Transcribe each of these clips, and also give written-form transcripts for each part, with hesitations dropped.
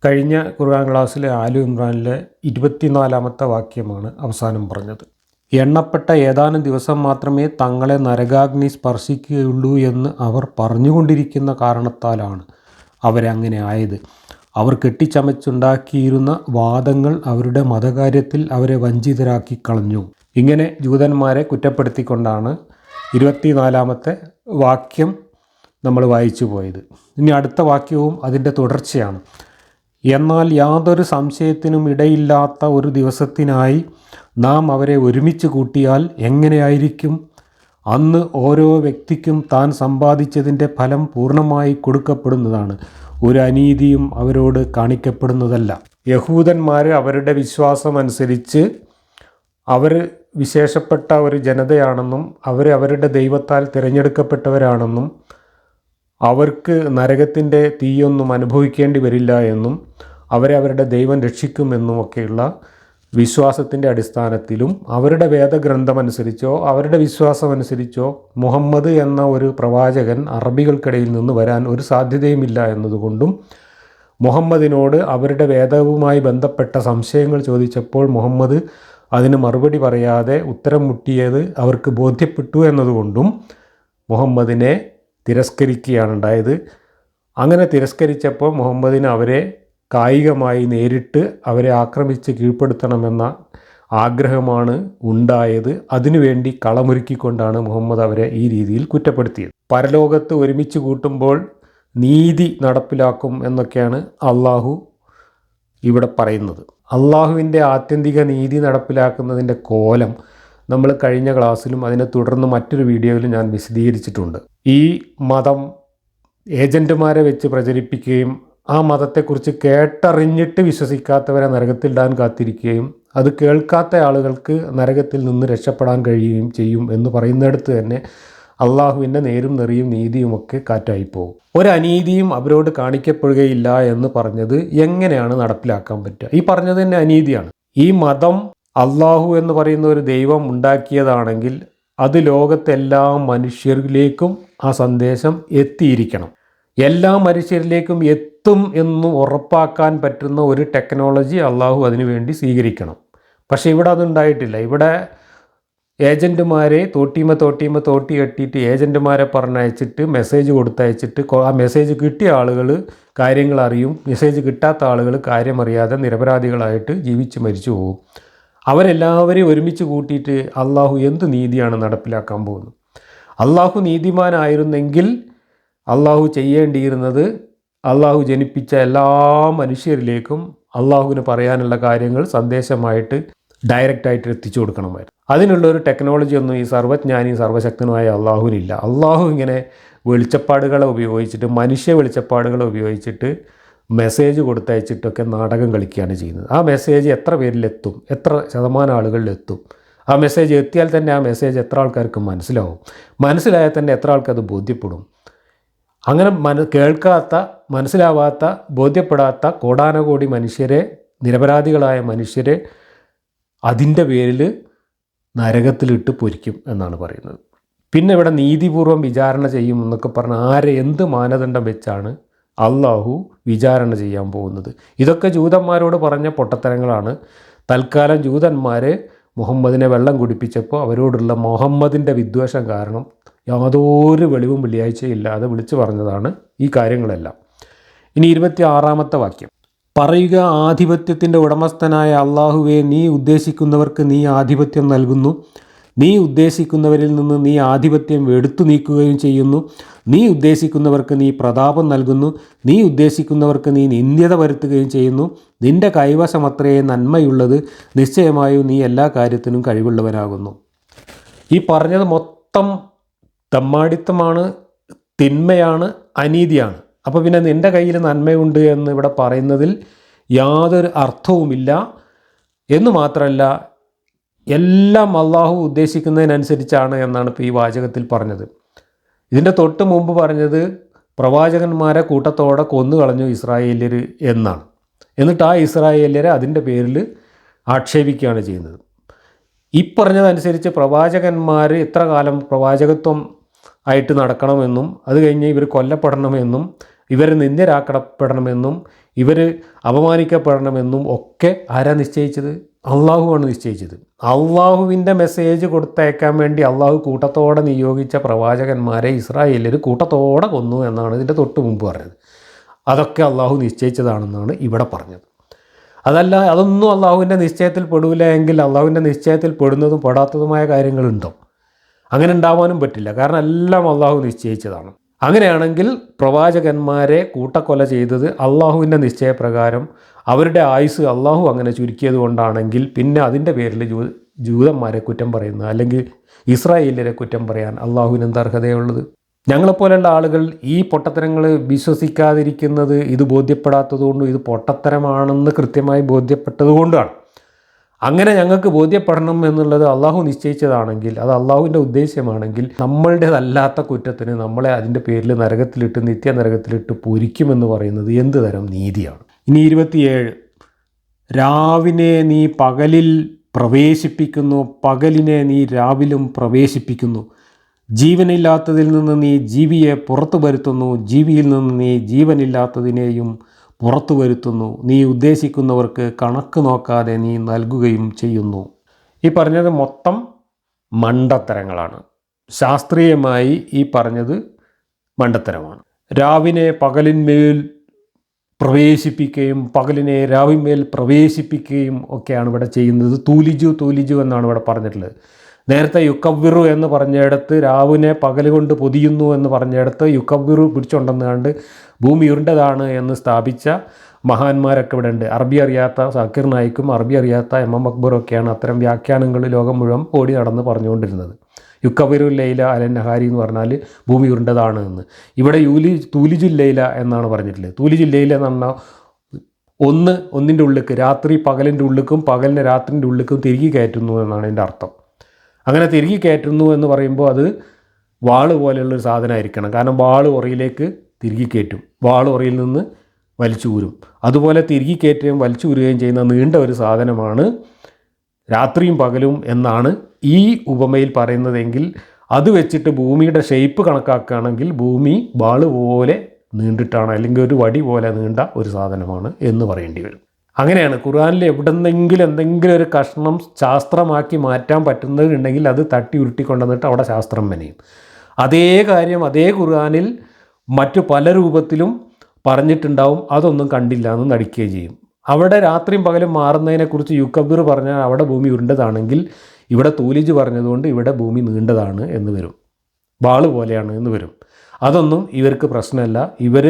കഴിഞ്ഞ ഖുർആൻ ക്ലാസ്സിലെ ആലു ഇമ്രാനിലെ 24-ാമത്തെ വാക്യമാണ് അവസാനം പറഞ്ഞത്. എണ്ണപ്പെട്ട ഏതാനും ദിവസം മാത്രമേ തങ്ങളെ നരകാഗ്നി സ്പർശിക്കുകയുള്ളൂ എന്ന് അവർ പറഞ്ഞുകൊണ്ടിരിക്കുന്ന കാരണത്താലാണ് അവരങ്ങനെ ആയത്. അവർ കെട്ടിച്ചമച്ചുണ്ടാക്കിയിരുന്ന വാദങ്ങൾ അവരുടെ മതകാര്യത്തിൽ അവരെ വഞ്ചിതരാക്കി കളഞ്ഞു. ഇങ്ങനെ ജൂതന്മാരെ കുറ്റപ്പെടുത്തിക്കൊണ്ടാണ് 24-ാമത്തെ വാക്യം നമ്മൾ വായിച്ചു പോയത്. ഇനി അടുത്ത വാക്യവും അതിൻ്റെ തുടർച്ചയാണ്. എന്നാൽ യാതൊരു സംശയത്തിനും ഇടയില്ലാത്ത ഒരു ദിവസത്തിനായി നാം അവരെ ഒരുമിച്ച് കൂട്ടിയാൽ എങ്ങനെയായിരിക്കും? അന്ന് ഓരോ വ്യക്തിക്കും താൻ സമ്പാദിച്ചതിൻ്റെ ഫലം പൂർണ്ണമായി കൊടുക്കപ്പെടുന്നതാണ്. ഒരു അനീതിയും അവരോട് കാണിക്കപ്പെടുന്നതല്ല. യഹൂദന്മാർ അവരുടെ വിശ്വാസമനുസരിച്ച് അവർ വിശേഷപ്പെട്ട ഒരു ജനതയാണെന്നും അവരുടെ ദൈവത്താൽ തിരഞ്ഞെടുക്കപ്പെട്ടവരാണെന്നും അവർക്ക് നരകത്തിൻ്റെ തീയൊന്നും അനുഭവിക്കേണ്ടി വരില്ല എന്നും അവരുടെ ദൈവം രക്ഷിക്കുമെന്നുമൊക്കെയുള്ള വിശ്വാസത്തിൻ്റെ അടിസ്ഥാനത്തിലും അവരുടെ വേദഗ്രന്ഥമനുസരിച്ചോ അവരുടെ വിശ്വാസമനുസരിച്ചോ മുഹമ്മദ് എന്ന ഒരു പ്രവാചകൻ അറബികൾക്കിടയിൽ നിന്ന് വരാൻ ഒരു സാധ്യതയുമില്ല എന്നതുകൊണ്ടും മുഹമ്മദിനോട് അവരുടെ വേദവുമായി ബന്ധപ്പെട്ട സംശയങ്ങൾ ചോദിച്ചപ്പോൾ മുഹമ്മദ് അതിന് മറുപടി പറയാതെ ഉത്തരം മുട്ടിയത് അവർക്ക് ബോധ്യപ്പെട്ടു എന്നതുകൊണ്ടും മുഹമ്മദിനെ തിരസ്കരിക്കുകയാണ് ഉണ്ടായത്. അങ്ങനെ തിരസ്കരിച്ചപ്പോൾ മുഹമ്മദിന് അവരെ കായികമായി നേരിട്ട് അവരെ ആക്രമിച്ച് കീഴ്പ്പെടുത്തണമെന്ന ആഗ്രഹമാണ് ഉണ്ടായത്. അതിനുവേണ്ടി കളമൊരുക്കിക്കൊണ്ടാണ് മുഹമ്മദ് അവരെ ഈ രീതിയിൽ കുറ്റപ്പെടുത്തിയത്. പരലോകത്ത് ഒരുമിച്ച് കൂട്ടുമ്പോൾ നീതി നടപ്പിലാക്കും എന്നൊക്കെയാണ് അള്ളാഹു ഇവിടെ പറയുന്നത്. അള്ളാഹുവിൻ്റെ ആത്യന്തിക നീതി നടപ്പിലാക്കുന്നതിൻ്റെ കോലം നമ്മൾ കഴിഞ്ഞ ക്ലാസ്സിലും അതിനെ തുടർന്ന് മറ്റൊരു വീഡിയോയിലും ഞാൻ വിശദീകരിച്ചിട്ടുണ്ട്. ഈ മതം ഏജൻറ്റുമാരെ വെച്ച് പ്രചരിപ്പിക്കുകയും ആ മതത്തെക്കുറിച്ച് കേട്ടറിഞ്ഞിട്ട് വിശ്വസിക്കാത്തവരെ നരകത്തിലിടാൻ കാത്തിരിക്കുകയും അത് കേൾക്കാത്ത ആളുകൾക്ക് നരകത്തിൽ നിന്ന് രക്ഷപ്പെടാൻ കഴിയുകയും ചെയ്യും എന്ന് പറയുന്നിടത്ത് തന്നെ അള്ളാഹുവിൻ്റെ നേരും നെറിയും നീതിയുമൊക്കെ കാറ്റായിപ്പോകും. ഒരനീതിയും അവരോട് കാണിക്കപ്പെടുകയില്ല എന്ന് പറഞ്ഞത് എങ്ങനെയാണ് നടപ്പിലാക്കാൻ പറ്റുക? ഈ പറഞ്ഞത് തന്നെ അനീതിയാണ്. ഈ മതം അള്ളാഹു എന്ന് പറയുന്ന ഒരു ദൈവം ഉണ്ടാക്കിയതാണെങ്കിൽ അത് ലോകത്തെല്ലാ മനുഷ്യരിലേക്കും ആ സന്ദേശം എത്തിയിരിക്കണം. എല്ലാ മനുഷ്യരിലേക്കും എത്തും എന്ന് ഉറപ്പാക്കാൻ പറ്റുന്ന ഒരു ടെക്നോളജി അള്ളാഹു അതിനു വേണ്ടി സ്വീകരിക്കണം. പക്ഷേ ഇവിടെ അതുണ്ടായിട്ടില്ല. ഇവിടെ ഏജൻറ്റുമാരെ തോട്ടി കെട്ടിയിട്ട് ഏജൻറ്റുമാരെ പറഞ്ഞയച്ചിട്ട് മെസ്സേജ് കൊടുത്തയച്ചിട്ട് ആ മെസ്സേജ് കിട്ടിയ ആളുകൾ കാര്യങ്ങൾ അറിയും, മെസ്സേജ് കിട്ടാത്ത ആളുകൾ കാര്യമറിയാതെ നിരപരാധികളായിട്ട് ജീവിച്ച് മരിച്ചു പോകും. അവരെല്ലാവരെയും ഒരുമിച്ച് കൂട്ടിയിട്ട് അള്ളാഹു എന്ത് നീതിയാണ് നടപ്പിലാക്കാൻ പോകുന്നത്? അള്ളാഹു നീതിമാനായിരുന്നെങ്കിൽ അള്ളാഹു ചെയ്യേണ്ടിയിരുന്നത് അള്ളാഹു ജനിപ്പിച്ച എല്ലാ മനുഷ്യരിലേക്കും അള്ളാഹുവിന് പറയാനുള്ള കാര്യങ്ങൾ സന്ദേശമായിട്ട് ഡയറക്റ്റായിട്ട് എത്തിച്ചു കൊടുക്കണമായിരുന്നു. അതിനുള്ളൊരു ടെക്നോളജി ഒന്നും ഈ സർവ്വജ്ഞാനി സർവ്വശക്തനുമായ അള്ളാഹുവിനില്ല. അള്ളാഹു ഇങ്ങനെ വെളിച്ചപ്പാടുകളെ ഉപയോഗിച്ചിട്ട് മനുഷ്യ വെളിച്ചപ്പാടുകളെ ഉപയോഗിച്ചിട്ട് മെസ്സേജ് കൊടുത്തയച്ചിട്ടൊക്കെ നാടകം കളിക്കുകയാണ് ചെയ്യുന്നത്. ആ മെസ്സേജ് എത്ര പേരിലെത്തും? എത്ര ശതമാനം ആളുകളിലെത്തും? ആ മെസ്സേജ് എത്തിയാൽ തന്നെ ആ മെസ്സേജ് എത്ര ആൾക്കാർക്ക് മനസ്സിലാവും? മനസ്സിലായാൽ തന്നെ എത്ര ആൾക്കത് ബോധ്യപ്പെടും? അങ്ങനെ കേൾക്കാത്ത, മനസ്സിലാവാത്ത, ബോധ്യപ്പെടാത്ത കോടാനകോടി മനുഷ്യരെ, നിരപരാധികളായ മനുഷ്യരെ അതിൻ്റെ പേരിൽ നരകത്തിലിട്ട് പൊരിക്കും എന്നാണ് പറയുന്നത്. പിന്നെ ഇവിടെ നീതിപൂർവം വിചാരണ ചെയ്യും എന്നൊക്കെ പറഞ്ഞാൽ ആരെ എന്ത് മാനദണ്ഡം വെച്ചാണ് അള്ളാഹു വിചാരണ ചെയ്യാൻ പോകുന്നത്? ഇതൊക്കെ ജൂതന്മാരോട് പറഞ്ഞ പൊട്ടത്തരങ്ങളാണ്. തൽക്കാലം ജൂതന്മാരെ മുഹമ്മദിനെ വെള്ളം കുടിപ്പിച്ചപ്പോൾ അവരോടുള്ള മുഹമ്മദിൻ്റെ വിദ്വേഷം കാരണം യാതൊരു വെളിവും വെള്ളിയാഴ്ചയില്ലാതെ വിളിച്ചു പറഞ്ഞതാണ് ഈ കാര്യങ്ങളെല്ലാം. ഇനി 26-ാമത്തെ വാക്യം പറയുക, ആധിപത്യത്തിൻ്റെ ഉടമസ്ഥനായ അള്ളാഹുവേ, നീ ഉദ്ദേശിക്കുന്നവർക്ക് നീ ആധിപത്യം നൽകുന്നു, നീ ഉദ്ദേശിക്കുന്നവരിൽ നിന്ന് നീ ആധിപത്യം എടുത്തു നീക്കുകയും ചെയ്യുന്നു, നീ ഉദ്ദേശിക്കുന്നവർക്ക് നീ പ്രതാപം നൽകുന്നു, നീ ഉദ്ദേശിക്കുന്നവർക്ക് നീ നിന്ദ്യത വരുത്തുകയും ചെയ്യുന്നു, നിൻ്റെ കൈവശമത്രയേ നന്മയുള്ളത്, നിശ്ചയമായും നീ എല്ലാ കാര്യത്തിനും കഴിവുള്ളവനാകുന്നു. ഈ പറഞ്ഞത് മൊത്തം തെമ്മാടിത്തമാണ്, തിന്മയാണ്, അനീതിയാണ്. അപ്പോൾ പിന്നെ നിൻ്റെ കയ്യിൽ നന്മയുണ്ട് എന്ന് ഇവിടെ പറയുന്നതിൽ യാതൊരു അർത്ഥവുമില്ല. എന്ന് മാത്രമല്ല, എല്ലാം അള്ളാഹു ഉദ്ദേശിക്കുന്നതിനനുസരിച്ചാണ് എന്നാണ് ഇപ്പോൾ ഈ വാചകത്തിൽ പറഞ്ഞത്. ഇതിൻ്റെ തൊട്ട് മുമ്പ് പറഞ്ഞത് പ്രവാചകന്മാരെ കൂട്ടത്തോടെ കൊന്നുകളഞ്ഞു ഇസ്രായേല്യർ എന്നാണ്. എന്നിട്ട് ആ ഇസ്രായേല്യരെ അതിൻ്റെ പേരിൽ ആക്ഷേപിക്കുകയാണ് ചെയ്യുന്നത്. ഈ പറഞ്ഞതനുസരിച്ച് പ്രവാചകന്മാർ എത്ര കാലം പ്രവാചകത്വം ആയിട്ട് നടക്കണമെന്നും അത് കഴിഞ്ഞ് ഇവർ കൊല്ലപ്പെടണമെന്നും ഇവർ നിന്ദ്യരാക്കപ്പെടണമെന്നും ഇവർ അപമാനിക്കപ്പെടണമെന്നും ഒക്കെ ആരാ നിശ്ചയിച്ചത്? അള്ളാഹുവാണ് നിശ്ചയിച്ചത്. അള്ളാഹുവിൻ്റെ മെസ്സേജ് കൊടുത്തയക്കാൻ വേണ്ടി അള്ളാഹു കൂട്ടത്തോടെ നിയോഗിച്ച പ്രവാചകന്മാരെ ഇസ്രായേലിൽ കൂട്ടത്തോടെ കൊന്നു എന്നാണ് ഇതിൻ്റെ തൊട്ട് മുമ്പ് പറഞ്ഞത്. അതൊക്കെ അള്ളാഹു നിശ്ചയിച്ചതാണെന്നാണ് ഇവിടെ പറഞ്ഞത്. അതല്ല, അതൊന്നും അള്ളാഹുവിൻ്റെ നിശ്ചയത്തിൽ പെടില്ല എങ്കിൽ അള്ളാഹുവിൻ്റെ നിശ്ചയത്തിൽ പെടുന്നതും പെടാത്തതുമായ കാര്യങ്ങളുണ്ടോ? അങ്ങനെ ഉണ്ടാവാനും പറ്റില്ല. കാരണം എല്ലാം അള്ളാഹു നിശ്ചയിച്ചതാണ്. അങ്ങനെയാണെങ്കിൽ പ്രവാചകന്മാരെ കൂട്ടക്കൊല ചെയ്തത് അള്ളാഹുവിൻ്റെ നിശ്ചയപ്രകാരം അവരുടെ ആയുസ് അള്ളാഹു അങ്ങനെ ചുരുക്കിയത് കൊണ്ടാണെങ്കിൽ പിന്നെ അതിൻ്റെ പേരിൽ ജൂതന്മാരെ കുറ്റം പറയുന്ന അല്ലെങ്കിൽ ഇസ്രായേലിനെ കുറ്റം പറയാൻ അള്ളാഹുവിന് എന്താ അർഹതയുള്ളത്? ഞങ്ങളെപ്പോലെയുള്ള ആളുകൾ ഈ പൊട്ടത്തരങ്ങൾ വിശ്വസിക്കാതിരിക്കുന്നത് ഇത് ബോധ്യപ്പെടാത്തതുകൊണ്ടും ഇത് പൊട്ടത്തരമാണെന്ന് കൃത്യമായി ബോധ്യപ്പെട്ടതുകൊണ്ടാണ്. അങ്ങനെ ഞങ്ങൾക്ക് ബോധ്യപ്പെടണം എന്നുള്ളത് അള്ളാഹു നിശ്ചയിച്ചതാണെങ്കിൽ, അത് അള്ളാഹുവിൻ്റെ ഉദ്ദേശ്യമാണെങ്കിൽ, നമ്മളുടേതല്ലാത്ത കുറ്റത്തിന് നമ്മളെ അതിൻ്റെ പേരിൽ നരകത്തിലിട്ട് നിത്യനരകത്തിലിട്ട് പൊരിക്കുമെന്ന് പറയുന്നത് എന്ത് തരം നീതിയാണ്? ഇനി 27, രാവിനെ നീ പകലിൽ പ്രവേശിപ്പിക്കുന്നു, പകലിനെ നീ രാവിലും പ്രവേശിപ്പിക്കുന്നു. ജീവനില്ലാത്തതിൽ നിന്ന് നീ ജീവിയെ പുറത്തു വരുത്തുന്നു, ജീവിയിൽ നിന്ന് നീ ജീവനില്ലാത്തതിനെയും പുറത്തു വരുത്തുന്നു. നീ ഉദ്ദേശിക്കുന്നവർക്ക് കണക്ക് നോക്കാതെ നീ നൽകുകയും ചെയ്യുന്നു. ഈ പറഞ്ഞത് മൊത്തം മണ്ടത്തരങ്ങളാണ്. ശാസ്ത്രീയമായി ഈ പറഞ്ഞത് മണ്ടത്തരമാണ്. രാവിനെ പകലിന്മേൽ പ്രവേശിപ്പിക്കുകയും പകലിനെ രാവിന്മേൽ പ്രവേശിപ്പിക്കുകയും ഒക്കെയാണ് ഇവിടെ ചെയ്യുന്നത്. തൂലിജു എന്നാണ് ഇവിടെ പറഞ്ഞിട്ടുള്ളത്. നേരത്തെ യുക്കവ്വിറു എന്ന് പറഞ്ഞിടത്ത് രാവിനെ പകൽ കൊണ്ട് പൊതിയുന്നു എന്ന് പറഞ്ഞിടത്ത് യുക്കവ്വിറു പിടിച്ചുകൊണ്ടെന്നാണ്ട് ഭൂമി ഉരുണ്ടതാണ് എന്ന് സ്ഥാപിച്ച മഹാന്മാരൊക്കെ ഇവിടെ ഉണ്ട്. അറബി അറിയാത്ത സാക്കിർ നായിക്കും അറബി അറിയാത്ത എം അക്ബറും ഒക്കെയാണ് അത്തരം വ്യാഖ്യാനങ്ങൾ ലോകം മുഴുവൻ ഓടി നടന്ന് പറഞ്ഞുകൊണ്ടിരുന്നത്. യുക്കവ്വിറു ലൈല അലൻ നഹാരി എന്ന് പറഞ്ഞാൽ ഭൂമി ഉരുണ്ടതാണ് എന്ന്. ഇവിടെ തൂലിജു ലൈല എന്നാണ് പറഞ്ഞിട്ടുള്ളത്. തൂലിജു ലൈല എന്ന് പറഞ്ഞാൽ ഒന്നിൻ്റെ ഉള്ളിലേക്ക്, രാത്രി പകലിൻ്റെ ഉള്ളിലേക്കും പകലിനെ രാത്രിൻ്റെ ഉള്ളിലേക്കും തിരികെ കയറ്റുന്നു എന്നാണ് അതിൻ്റെ അർത്ഥം. അങ്ങനെ തിരികെ കയറ്റുന്നു എന്ന് പറയുമ്പോൾ അത് വാള് പോലെയുള്ളൊരു സാധനമായിരിക്കണം. കാരണം വാള് ഉറയിലേക്ക് തിരികെ കയറ്റും, വാള് ഉറയിൽ നിന്ന് വലിച്ചൂരും. അതുപോലെ തിരികെ കയറ്റുകയും വലിച്ചൂരുകയും ചെയ്യുന്ന നീണ്ട ഒരു സാധനമാണ് രാത്രിയും പകലും എന്നാണ് ഈ ഉപമയിൽ പറയുന്നതെങ്കിൽ, അത് വെച്ചിട്ട് ഭൂമിയുടെ ഷേപ്പ് കണക്കാക്കുകയാണെങ്കിൽ ഭൂമി വാള് പോലെ നീണ്ടിട്ടാണ്, അല്ലെങ്കിൽ ഒരു വടി പോലെ നീണ്ട ഒരു സാധനമാണ് എന്ന് പറയേണ്ടി വരും. അങ്ങനെയാണ് ഖുർആനിൽ എവിടെന്നെങ്കിലും എന്തെങ്കിലും ഒരു കഷ്ണം ശാസ്ത്രമാക്കി മാറ്റാൻ പറ്റുന്നതുണ്ടെങ്കിൽ അത് തട്ടി ഉരുട്ടിക്കൊണ്ടുവന്നിട്ട് അവിടെ ശാസ്ത്രം മെനയും. അതേ കാര്യം അതേ ഖുർആനിൽ മറ്റു പല രൂപത്തിലും പറഞ്ഞിട്ടുണ്ടാവും, അതൊന്നും കണ്ടില്ല എന്ന് നടിക്കുകയും ചെയ്യും. അവിടെ രാത്രിയും പകലും മാറുന്നതിനെക്കുറിച്ച് യുക്കബിർ പറഞ്ഞാൽ അവിടെ ഭൂമി ഉരുണ്ടതാണെങ്കിൽ ഇവിടെ തൂലിജ് പറഞ്ഞതുകൊണ്ട് ഇവിടെ ഭൂമി നീണ്ടതാണ് എന്ന് വരും, വാള് പോലെയാണ് എന്ന് വരും. അതൊന്നും ഇവർക്ക് പ്രശ്നമല്ല. ഇവർ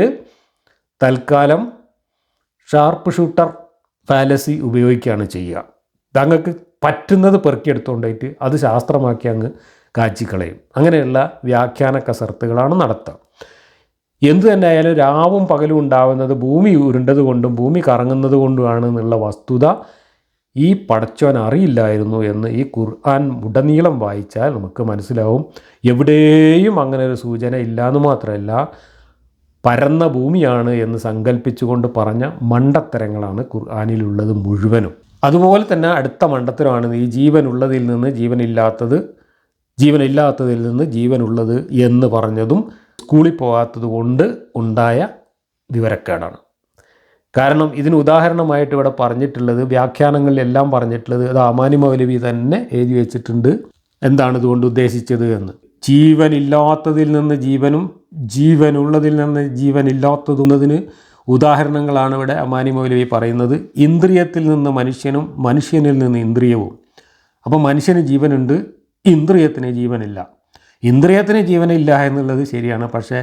തൽക്കാലം ഷാർപ്പ് ഷൂട്ടർ ഫാലസി ഉപയോഗിക്കുകയാണ് ചെയ്യുക. തങ്ങൾക്ക് പറ്റുന്നത് പെറുക്കിയെടുത്തുകൊണ്ടായിട്ട് അത് ശാസ്ത്രമാക്കി അങ്ങ് കാച്ചിക്കളയും. അങ്ങനെയുള്ള വ്യാഖ്യാന കസർത്തുകളാണ് നടത്തുക. എന്തു തന്നെ ആയാലും രാവും പകലും ഉണ്ടാകുന്നത് ഭൂമി ഉരുണ്ടത് കൊണ്ടും ഭൂമി കറങ്ങുന്നത് കൊണ്ടുമാണ് എന്നുള്ള വസ്തുത ഈ പടച്ചോൻ അറിയില്ലായിരുന്നു എന്ന് ഈ ഖുർആൻ ഉടനീളം വായിച്ചാൽ നമുക്ക് മനസ്സിലാവും. എവിടെയും അങ്ങനെ ഒരു സൂചന ഇല്ലയെന്ന് മാത്രമല്ല, പരന്ന ഭൂമിയാണ് എന്ന് സങ്കല്പിച്ചുകൊണ്ട് പറഞ്ഞ മണ്ടത്തരങ്ങളാണ് ഖുർആനിലുള്ളത് മുഴുവനും. അതുപോലെ തന്നെ അടുത്ത മണ്ടത്തരമാണ് ഈ ജീവനുള്ളതിൽ നിന്ന് ജീവനില്ലാത്തത്, ജീവനില്ലാത്തതിൽ നിന്ന് ജീവനുള്ളത് എന്ന് പറഞ്ഞതും സ്കൂളിൽ പോകാത്തത് കൊണ്ട് ഉണ്ടായ വിവരക്കേടാണ്. കാരണം ഇതിന് ഉദാഹരണമായിട്ട് ഇവിടെ പറഞ്ഞിട്ടുള്ളത്, വ്യാഖ്യാനങ്ങളിലെല്ലാം പറഞ്ഞിട്ടുള്ളത്, അത് അമാനി മൗലവി തന്നെ എഴുതി വെച്ചിട്ടുണ്ട് എന്താണ് ഇതുകൊണ്ട് ഉദ്ദേശിച്ചത് എന്ന്. ജീവനില്ലാത്തതിൽ നിന്ന് ജീവനും ജീവനുള്ളതിൽ നിന്ന് ജീവനില്ലാത്തതുന്നതിന് ഉദാഹരണങ്ങളാണ് ഇവിടെ അമാനി മൗലവി പറയുന്നത്. ഇന്ദ്രിയത്തിൽ നിന്ന് മനുഷ്യനും മനുഷ്യനിൽ നിന്ന് ഇന്ദ്രിയവും. അപ്പോൾ മനുഷ്യന് ജീവനുണ്ട്, ഇന്ദ്രിയത്തിന് ജീവനില്ല. ഇന്ദ്രിയത്തിന് ജീവനില്ല എന്നുള്ളത് ശരിയാണ്, പക്ഷേ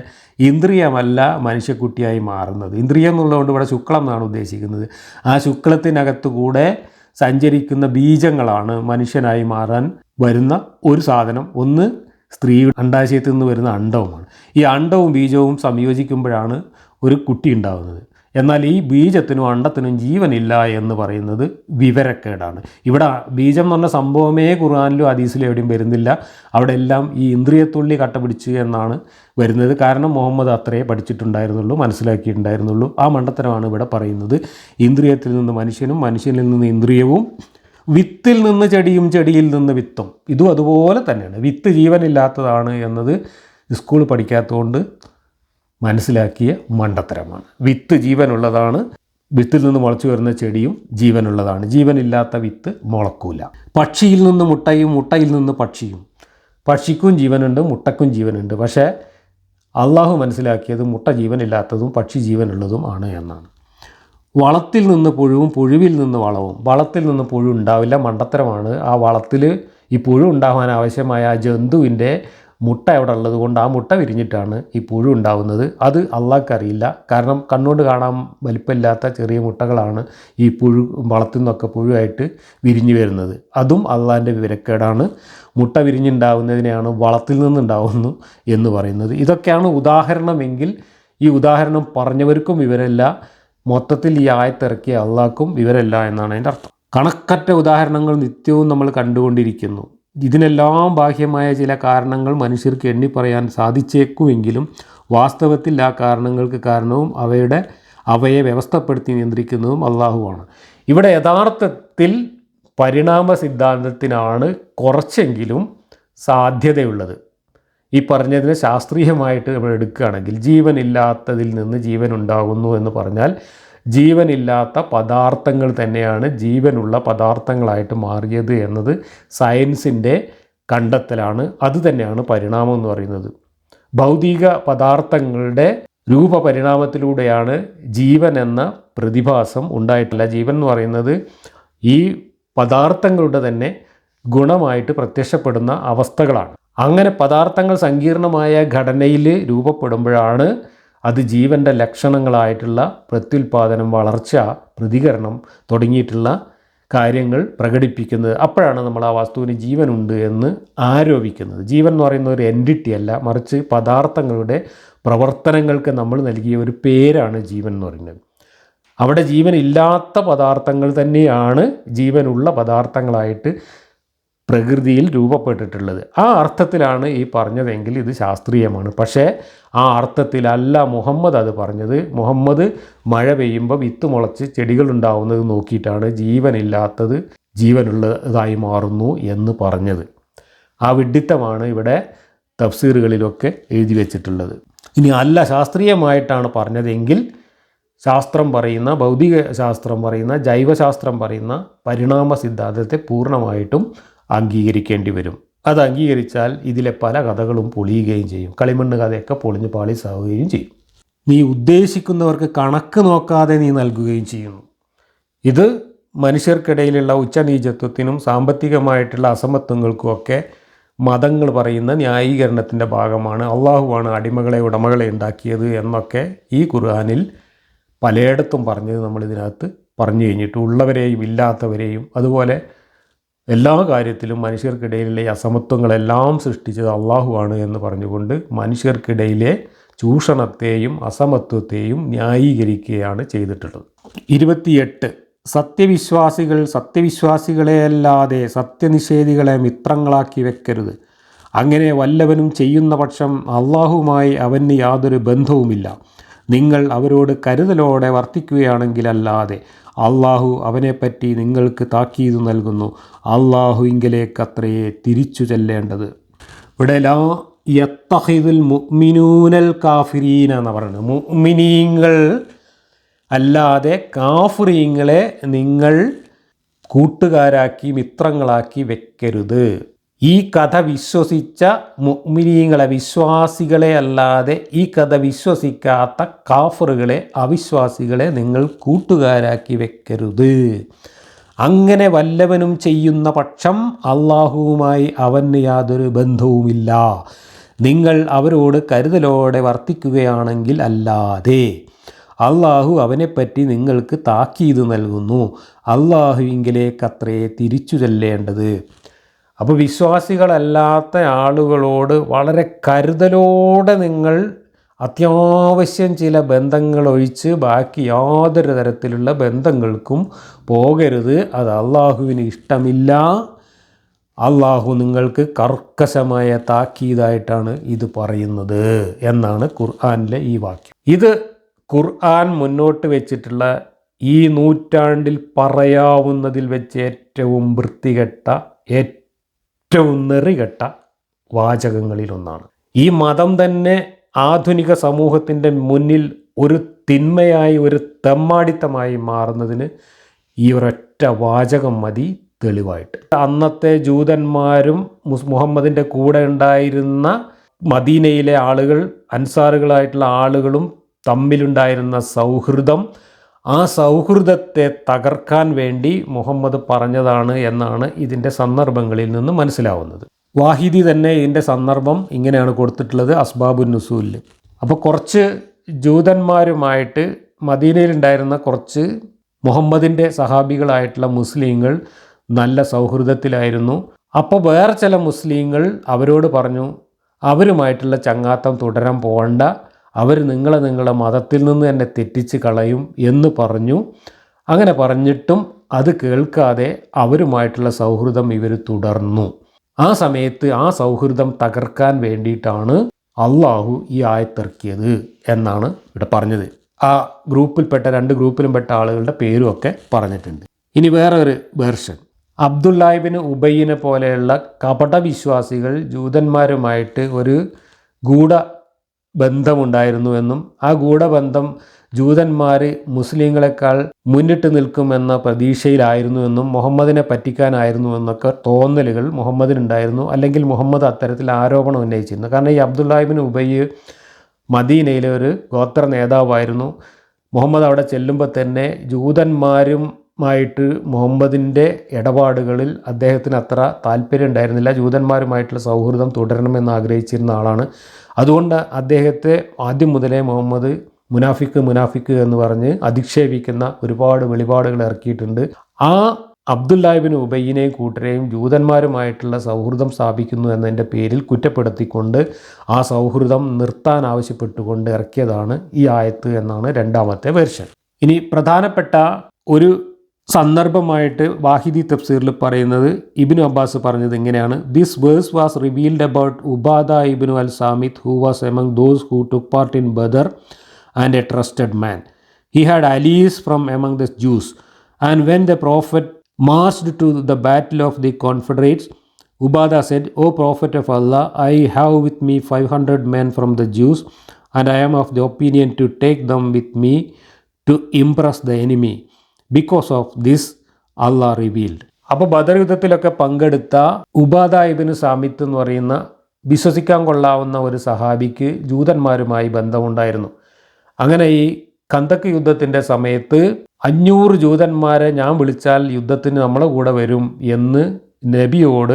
ഇന്ദ്രിയമല്ല മനുഷ്യക്കുട്ടിയായി മാറുന്നത്. ഇന്ദ്രിയം എന്നുള്ളതുകൊണ്ട് ഇവിടെ ശുക്ലം എന്നാണ് ഉദ്ദേശിക്കുന്നത്. ആ ശുക്ലത്തിനകത്തു കൂടെ സഞ്ചരിക്കുന്ന ബീജങ്ങളാണ് മനുഷ്യനായി മാറാൻ വരുന്ന ഒരു സാധനം. ഒന്ന് സ്ത്രീ അണ്ഡാശയത്തിൽ നിന്ന് വരുന്ന അണ്ഡവുമാണ്. ഈ അണ്ഡവും ബീജവും സംയോജിക്കുമ്പോഴാണ് ഒരു കുട്ടി ഉണ്ടാകുന്നത്. എന്നാൽ ഈ ബീജത്തിനും അണ്ഡത്തിനും ജീവനില്ല എന്ന് പറയുന്നത് വിവരക്കേടാണ്. ഇവിടെ ബീജം എന്ന് പറഞ്ഞ സംഭവമേ ഖുർആനിലും ഹദീസിലും എവിടെയും വരുന്നില്ല. അവിടെ എല്ലാം ഈ ഇന്ദ്രിയത്തുള്ളി കട്ടപിടിച്ച് എന്നാണ് വരുന്നത്. കാരണം മുഹമ്മദ് അത്രേ പഠിച്ചിട്ടുണ്ടായിരുന്നുള്ളൂ, മനസ്സിലാക്കിയിട്ടുണ്ടായിരുന്നുള്ളൂ. ആ മണ്ടത്തരമാണ് ഇവിടെ പറയുന്നത്. ഇന്ദ്രിയത്തിൽ നിന്ന് മനുഷ്യനും മനുഷ്യനിൽ നിന്ന് ഇന്ദ്രിയവും, വിത്തിൽ നിന്ന് ചെടിയും ചെടിയിൽ നിന്ന് വിത്തും. ഇതും അതുപോലെ തന്നെയാണ്. വിത്ത് ജീവനില്ലാത്തതാണ് എന്നത് സ്കൂൾ പഠിക്കാത്തതുകൊണ്ട് മനസ്സിലാക്കിയ മണ്ടത്തരമാണ്. വിത്ത് ജീവനുള്ളതാണ്. വിത്തിൽ നിന്ന് മുളച്ചു വരുന്ന ചെടിയും ജീവനുള്ളതാണ്. ജീവനില്ലാത്ത വിത്ത് മുളക്കൂല. പക്ഷിയിൽ നിന്ന് മുട്ടയും മുട്ടയിൽ നിന്ന് പക്ഷിയും. പക്ഷിക്കും ജീവനുണ്ട്, മുട്ടക്കും ജീവനുണ്ട്. പക്ഷേ അള്ളാഹു മനസ്സിലാക്കിയത് മുട്ട ജീവനില്ലാത്തതും പക്ഷി ജീവനുള്ളതും ആണ് എന്നാണ്. വളത്തിൽ നിന്ന് പുഴുവും പുഴുവിൽ നിന്ന് വളവും. വളത്തിൽ നിന്ന് പുഴു ഉണ്ടാവില്ല, മണ്ടത്തരമാണ്. ആ വളത്തിൽ ഈ പുഴു ഉണ്ടാകാൻ ആവശ്യമായ ആ ജന്തുവിൻ്റെ മുട്ട അവിടെ ഉള്ളത് കൊണ്ട് ആ മുട്ട വിരിഞ്ഞിട്ടാണ് ഈ പുഴു ഉണ്ടാവുന്നത്. അത് അള്ളാഹ്ക്കറിയില്ല. കാരണം കണ്ണുകൊണ്ട് കാണാൻ വലിപ്പമില്ലാത്ത ചെറിയ മുട്ടകളാണ് ഈ പുഴു വളത്തിൽ നിന്നൊക്കെ പുഴുവായിട്ട് വിരിഞ്ഞു വരുന്നത്. അതും അള്ളാഹിൻ്റെ വിവരക്കേടാണ്. മുട്ട വിരിഞ്ഞുണ്ടാവുന്നതിനെയാണ് വളത്തിൽ നിന്നുണ്ടാവുന്നു എന്ന് പറയുന്നത്. ഇതൊക്കെയാണ് ഉദാഹരണമെങ്കിൽ ഈ ഉദാഹരണം പറഞ്ഞവർക്കും വിവരമില്ല, മൊത്തത്തിൽ ഈ ആയത്തിറക്കിയ അള്ളാഹ്ക്കും വിവരമില്ല എന്നാണ് അതിൻ്റെ അർത്ഥം. കണക്കറ്റ ഉദാഹരണങ്ങൾ നിത്യവും നമ്മൾ കണ്ടുകൊണ്ടിരിക്കുന്നു. ഇതിനെല്ലാം ബാഹ്യമായ ചില കാരണങ്ങൾ മനുഷ്യർക്ക് എണ്ണിപ്പറയാൻ സാധിച്ചേക്കുമെങ്കിലും വാസ്തവത്തിൽ ആ കാരണങ്ങൾക്ക് കാരണവും അവയെ വ്യവസ്ഥപ്പെടുത്തി നിയന്ത്രിക്കുന്നതും അള്ളാഹുവാണ്. ഇവിടെ യഥാർത്ഥത്തിൽ പരിണാമ സിദ്ധാന്തത്തിനാണ് കുറച്ചെങ്കിലും സാധ്യതയുള്ളത്. ഈ പറഞ്ഞതിനെ ശാസ്ത്രീയമായിട്ട് നമ്മൾ എടുക്കുകയാണെങ്കിൽ ജീവനില്ലാത്തതിൽ നിന്ന് ജീവൻ ഉണ്ടാകുന്നു എന്ന് പറഞ്ഞാൽ ജീവനില്ലാത്ത പദാർത്ഥങ്ങൾ തന്നെയാണ് ജീവനുള്ള പദാർത്ഥങ്ങളായിട്ട് മാറിയത് എന്നത് സയൻസിൻ്റെ കണ്ടെത്തലാണ്. അതുതന്നെയാണ് പരിണാമം എന്ന് പറയുന്നത്. ഭൗതിക പദാർത്ഥങ്ങളുടെ രൂപപരിണാമത്തിലൂടെയാണ് ജീവൻ എന്ന പ്രതിഭാസം ഉണ്ടായിട്ടില്ല. ജീവൻ എന്ന് പറയുന്നത് ഈ പദാർത്ഥങ്ങളുടെ തന്നെ ഗുണമായിട്ട് പ്രത്യക്ഷപ്പെടുന്ന അവസ്ഥകളാണ്. അങ്ങനെ പദാർത്ഥങ്ങൾ സങ്കീർണമായ ഘടനയിൽ രൂപപ്പെടുമ്പോഴാണ് അത് ജീവൻ്റെ ലക്ഷണങ്ങളായിട്ടുള്ള പ്രത്യുൽപാദനം, വളർച്ച, പ്രതികരണം തുടങ്ങിയിട്ടുള്ള കാര്യങ്ങൾ പ്രകടിപ്പിക്കുന്നത്. അപ്പോഴാണ് നമ്മൾ ആ വസ്തുവിന് ജീവനുണ്ട് എന്ന് ആരോപിക്കുന്നത്. ജീവൻ എന്ന് പറയുന്ന ഒരു എൻറ്റിറ്റി അല്ല, മറിച്ച് പദാർത്ഥങ്ങളുടെ പ്രവർത്തനങ്ങൾക്ക് നമ്മൾ നൽകിയ ഒരു പേരാണ് ജീവൻ എന്ന് പറയുന്നത്. അവിടെ ജീവനില്ലാത്ത പദാർത്ഥങ്ങൾ തന്നെയാണ് ജീവനുള്ള പദാർത്ഥങ്ങളായിട്ട് പ്രകൃതിയിൽ രൂപപ്പെട്ടിട്ടുള്ളത്. ആ അർത്ഥത്തിലാണ് ഈ പറഞ്ഞതെങ്കിൽ ഇത് ശാസ്ത്രീയമാണ്. പക്ഷേ ആ അർത്ഥത്തിലല്ല മുഹമ്മദ് അത് പറഞ്ഞത്. മുഹമ്മദ് മഴ പെയ്യുമ്പോൾ വിത്ത് മുളച്ച് ചെടികളുണ്ടാവുന്നത് നോക്കിയിട്ടാണ് ജീവനില്ലാത്തത് ജീവനുള്ളതായി മാറുന്നു എന്ന് പറഞ്ഞത്. ആ വിഡ്ഢിത്തമാണ് ഇവിടെ തഫ്സീറുകളിലൊക്കെ എഴുതി വച്ചിട്ടുള്ളത്. ഇനി അല്ല ശാസ്ത്രീയമായിട്ടാണ് പറഞ്ഞതെങ്കിൽ ശാസ്ത്രം പറയുന്ന, ഭൗതിക ശാസ്ത്രം പറയുന്ന, ജൈവശാസ്ത്രം പറയുന്ന പരിണാമ സിദ്ധാന്തത്തെ പൂർണ്ണമായിട്ടും അംഗീകരിക്കേണ്ടി വരും. അത് അംഗീകരിച്ചാൽ ഇതിലെ പല കഥകളും പൊളിയുകയും ചെയ്യും. കളിമണ്ണ് കഥയൊക്കെ പൊളിഞ്ഞ് പാളിസാവുകയും ചെയ്യും. നീ ഉദ്ദേശിക്കുന്നവർക്ക് കണക്ക് നോക്കാതെ നീ നൽകുകയും ചെയ്യുന്നു. ഇത് മനുഷ്യർക്കിടയിലുള്ള ഉച്ചനീചത്വത്തിനും സാമ്പത്തികമായിട്ടുള്ള അസമത്വങ്ങൾക്കുമൊക്കെ മതങ്ങൾ പറയുന്ന ന്യായീകരണത്തിൻ്റെ ഭാഗമാണ്. അള്ളാഹുവാണ് അടിമകളെ ഉടമകളെ ഉണ്ടാക്കിയത് എന്നൊക്കെ ഈ ഖുർആനിൽ പലയിടത്തും പറഞ്ഞത് നമ്മളിതിനകത്ത് പറഞ്ഞു കഴിഞ്ഞിട്ട്, ഉള്ളവരെയും ഇല്ലാത്തവരെയും അതുപോലെ എല്ലാ കാര്യത്തിലും മനുഷ്യർക്കിടയിലെ അസമത്വങ്ങളെല്ലാം സൃഷ്ടിച്ചത് അള്ളാഹുവാണ് എന്ന് പറഞ്ഞുകൊണ്ട് മനുഷ്യർക്കിടയിലെ ചൂഷണത്തെയും അസമത്വത്തെയും ന്യായീകരിക്കുകയാണ് ചെയ്തിട്ടുള്ളത്. 28 സത്യവിശ്വാസികൾ സത്യവിശ്വാസികളെയല്ലാതെ സത്യനിഷേധികളെ മിത്രങ്ങളാക്കി വെക്കരുത്. അങ്ങനെ വല്ലവനും ചെയ്യുന്ന പക്ഷം അള്ളാഹുവുമായി അവന് യാതൊരു ബന്ധവുമില്ല. നിങ്ങൾ അവരോട് കരുതലോടെ വർത്തിക്കുകയാണെങ്കിലല്ലാതെ അള്ളാഹു അവനെപ്പറ്റി നിങ്ങൾക്ക് താക്കീത് നൽകുന്നു. അള്ളാഹുവിങ്കലേക്കത്രേ തിരിച്ചു ചെല്ലേണ്ടത്. ഇവിടെ ലാ യത്തഖിദുൽ മുഅ്മിനൂനൽ കാഫിരീന എന്ന് പറയുന്നത്, മുഅ്മിനീങ്ങൾ അല്ലാതെ കാഫിരീങ്ങളെ നിങ്ങൾ കൂട്ടുകാരാക്കി മിത്രങ്ങളാക്കി വെക്കരുത്. ഈ കഥ വിശ്വസിച്ച മുഅ്മിനീങ്ങളെ, വിശ്വാസികളെ അല്ലാതെ ഈ കഥ വിശ്വസിക്കാത്ത കാഫറുകളെ, അവിശ്വാസികളെ നിങ്ങൾ കൂട്ടുകാരാക്കി വെക്കരുത്. അങ്ങനെ വല്ലവനും ചെയ്യുന്ന പക്ഷം അള്ളാഹുവുമായി അവന് യാതൊരു ബന്ധവുമില്ല. നിങ്ങൾ അവരോട് കരുതലോടെ വർത്തിക്കുകയാണെങ്കിൽ അല്ലാതെ അള്ളാഹു അവനെപ്പറ്റി നിങ്ങൾക്ക് താക്കീത് നൽകുന്നു. അള്ളാഹുവിങ്കലേക്കത്രേ തിരിച്ചു ചെല്ലേണ്ടത്. അപ്പോൾ വിശ്വാസികളല്ലാത്ത ആളുകളോട് വളരെ കരുതലോടെ നിങ്ങൾ അത്യാവശ്യം ചില ബന്ധങ്ങൾ ഒഴിച്ച് ബാക്കി യാതൊരു തരത്തിലുള്ള ബന്ധങ്ങൾക്കും പോകരുത്. അത് അള്ളാഹുവിന് ഇഷ്ടമില്ല. അള്ളാഹു നിങ്ങൾക്ക് കർക്കശമായ താക്കീതായിട്ടാണ് ഇത് പറയുന്നത് എന്നാണ് ഖുർആനിലെ ഈ വാക്യം. ഇത് ഖുർആൻ മുന്നോട്ട് വെച്ചിട്ടുള്ള ഈ നൂറ്റാണ്ടിൽ പറയാവുന്നതിൽ വെച്ച് ഏറ്റവും വൃത്തികെട്ട, ഏറ്റവും നെറികെട്ട വാചകങ്ങളിലൊന്നാണ്. ഈ മതം തന്നെ ആധുനിക സമൂഹത്തിൻ്റെ മുന്നിൽ ഒരു തിന്മയായി, ഒരു തെമ്മാടിത്തമായി മാറുന്നതിന് ഈ ഒരൊറ്റ വാചകം മതി തെളിവായിട്ട്. അന്നത്തെ ജൂതന്മാരും മുഹമ്മദിൻ്റെ കൂടെ ഉണ്ടായിരുന്ന മദീനയിലെ ആളുകൾ, അൻസാറുകളായിട്ടുള്ള ആളുകളും തമ്മിലുണ്ടായിരുന്ന സൗഹൃദം, ആ സൗഹൃദത്തെ തകർക്കാൻ വേണ്ടി മുഹമ്മദ് പറഞ്ഞതാണ് എന്നാണ് ഇതിൻ്റെ സന്ദർഭങ്ങളിൽ നിന്ന് മനസ്സിലാവുന്നത്. വാഹിദി തന്നെ ഇതിൻ്റെ സന്ദർഭം ഇങ്ങനെയാണ് കൊടുത്തിട്ടുള്ളത് അസ്ബാബുൻ നുസൂലിൽ. അപ്പോൾ കുറച്ച് ജൂതന്മാരുമായിട്ട് മദീനയിലുണ്ടായിരുന്ന കുറച്ച് മുഹമ്മദിൻ്റെ സഹാബികളായിട്ടുള്ള മുസ്ലിങ്ങൾ നല്ല സൗഹൃദത്തിലായിരുന്നു. അപ്പോൾ വേറെ ചില മുസ്ലിങ്ങൾ അവരോട് പറഞ്ഞു, അവരുമായിട്ടുള്ള ചങ്ങാത്തം തുടരാൻ പോകണ്ട, അവർ നിങ്ങളെ മതത്തിൽ നിന്ന് തന്നെ തെറ്റിച്ച് കളയും എന്ന് പറഞ്ഞു. അങ്ങനെ പറഞ്ഞിട്ടും അത് കേൾക്കാതെ അവരുമായിട്ടുള്ള സൗഹൃദം ഇവർ തുടർന്നു. ആ സമയത്ത് ആ സൗഹൃദം തകർക്കാൻ വേണ്ടിയിട്ടാണ് അള്ളാഹു ഈ ആയത്തിറക്കിയത് എന്നാണ് ഇവിടെ പറഞ്ഞത്. ആ ഗ്രൂപ്പിൽപ്പെട്ട 2 ഗ്രൂപ്പിലും പെട്ട ആളുകളുടെ പേരും ഒക്കെ പറഞ്ഞിട്ടുണ്ട്. ഇനി വേറെ ഒരു വേർഷൻ, അബ്ദുല്ലാഹിബ്നു ഉബയ്യിനെ പോലെയുള്ള കപടവിശ്വാസികൾ ജൂതന്മാരുമായിട്ട് ഒരു ഗൂഢബന്ധമുണ്ടായിരുന്നുവെന്നും ആ ഗൂഢബന്ധം ജൂതന്മാർ മുസ്ലിങ്ങളെക്കാൾ മുന്നിട്ട് നിൽക്കുമെന്ന പ്രതീക്ഷയിലായിരുന്നുവെന്നും മുഹമ്മദിനെ പറ്റിക്കാനായിരുന്നുവെന്നൊക്കെ തോന്നലുകൾ മുഹമ്മദിനുണ്ടായിരുന്നു. അല്ലെങ്കിൽ മുഹമ്മദ് അത്തരത്തിൽ ആരോപണം ഉന്നയിച്ചിരുന്നു. കാരണം ഈ അബ്ദുല്ലാഹിബ്നു ഉബയ്യ് മദീനയിലെ ഒരു ഗോത്ര നേതാവായിരുന്നു. മുഹമ്മദ് അവിടെ ചെല്ലുമ്പോൾ തന്നെ ജൂതന്മാരുമായിട്ട് മുഹമ്മദിൻ്റെ ഇടപാടുകളിൽ അദ്ദേഹത്തിന് അത്ര താല്പര്യം ഉണ്ടായിരുന്നില്ല. ജൂതന്മാരുമായിട്ടുള്ള സൗഹൃദം തുടരണമെന്ന് ആഗ്രഹിച്ചിരുന്ന ആളാണ്. അതുകൊണ്ട് അദ്ദേഹത്തെ ആദ്യം മുതലേ മുഹമ്മദ് മുനാഫിക്ക് എന്ന് പറഞ്ഞ് അധിക്ഷേപിക്കുന്ന ഒരുപാട് വെളിപാടുകൾ ഇറക്കിയിട്ടുണ്ട്. ആ അബ്ദുല്ലാഹിബ്നു ഉബയ്യിനെയും കൂട്ടരെയും ജൂതന്മാരുമായിട്ടുള്ള സൗഹൃദം സ്ഥാപിക്കുന്നു എന്നതിൻ്റെ പേരിൽ കുറ്റപ്പെടുത്തിക്കൊണ്ട് ആ സൗഹൃദം നിർത്താൻ ആവശ്യപ്പെട്ടുകൊണ്ട് ഇറക്കിയതാണ് ഈ ആയത്ത് എന്നാണ് രണ്ടാമത്തെ വെർഷൻ. ഇനി പ്രധാനപ്പെട്ട ഒരു സന്ദർഭമായിട്ട് വാഹിദി തഫ്സീറിൽ പറയുന്നത് ഇബ്നു അബ്ബാസ് പറഞ്ഞത് ഇങ്ങനെയാണ്: this verse was revealed about Ubada ibn al Samit who was among those who took part in Badr and a trusted man. He had allies from among the Jews. And when the prophet marched to the battle of the Confederates, Ubadah said, O Prophet of Allah, I have with me 500 men from the Jews, and I am of the opinion to take them with me to impress the enemy. Because of this, Allah revealed. അപ്പോൾ ബദർ യുദ്ധത്തിലൊക്കെ പങ്കെടുത്ത Ubada Ibnu Samit എന്ന് പറയുന്ന വിശ്വസിക്കാൻ കൊള്ളാവുന്ന ഒരു സഹാബിക്ക് ജൂതന്മാരുമായി ബന്ധമുണ്ടായിരുന്നു. അങ്ങനെ ഈ ഖന്തക്ക് യുദ്ധത്തിൻ്റെ സമയത്ത് 500 ജൂതന്മാരെ ഞാൻ വിളിച്ചാൽ യുദ്ധത്തിന് നമ്മളെ കൂടെ വരും എന്ന് നബിയോട്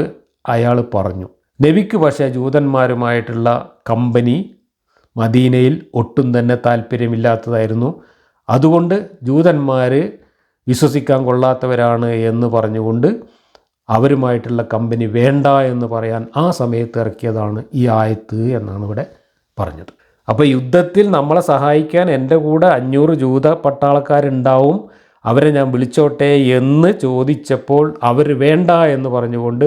അയാൾ പറഞ്ഞു. നബിക്ക് പക്ഷേ ജൂതന്മാരുമായിട്ടുള്ള കമ്പനി മദീനയിൽ ഒട്ടും തന്നെ താല്പര്യമില്ലാത്തതായിരുന്നു. അതുകൊണ്ട് ജൂതന്മാർ വിശ്വസിക്കാൻ കൊള്ളാത്തവരാണ് എന്ന് പറഞ്ഞുകൊണ്ട് അവരുമായിട്ടുള്ള കമ്പനി വേണ്ട എന്ന് പറയാൻ ആ സമയത്ത് ഇറക്കിയതാണ് ഈ ആയത്ത് എന്നാണ് ഇവിടെ പറഞ്ഞത്. അപ്പോൾ യുദ്ധത്തിൽ നമ്മളെ സഹായിക്കാൻ എൻ്റെ കൂടെ 500 ജൂത പട്ടാളക്കാരുണ്ടാവും, അവരെ ഞാൻ വിളിച്ചോട്ടെ എന്ന് ചോദിച്ചപ്പോൾ അവർ വേണ്ട എന്ന് പറഞ്ഞുകൊണ്ട്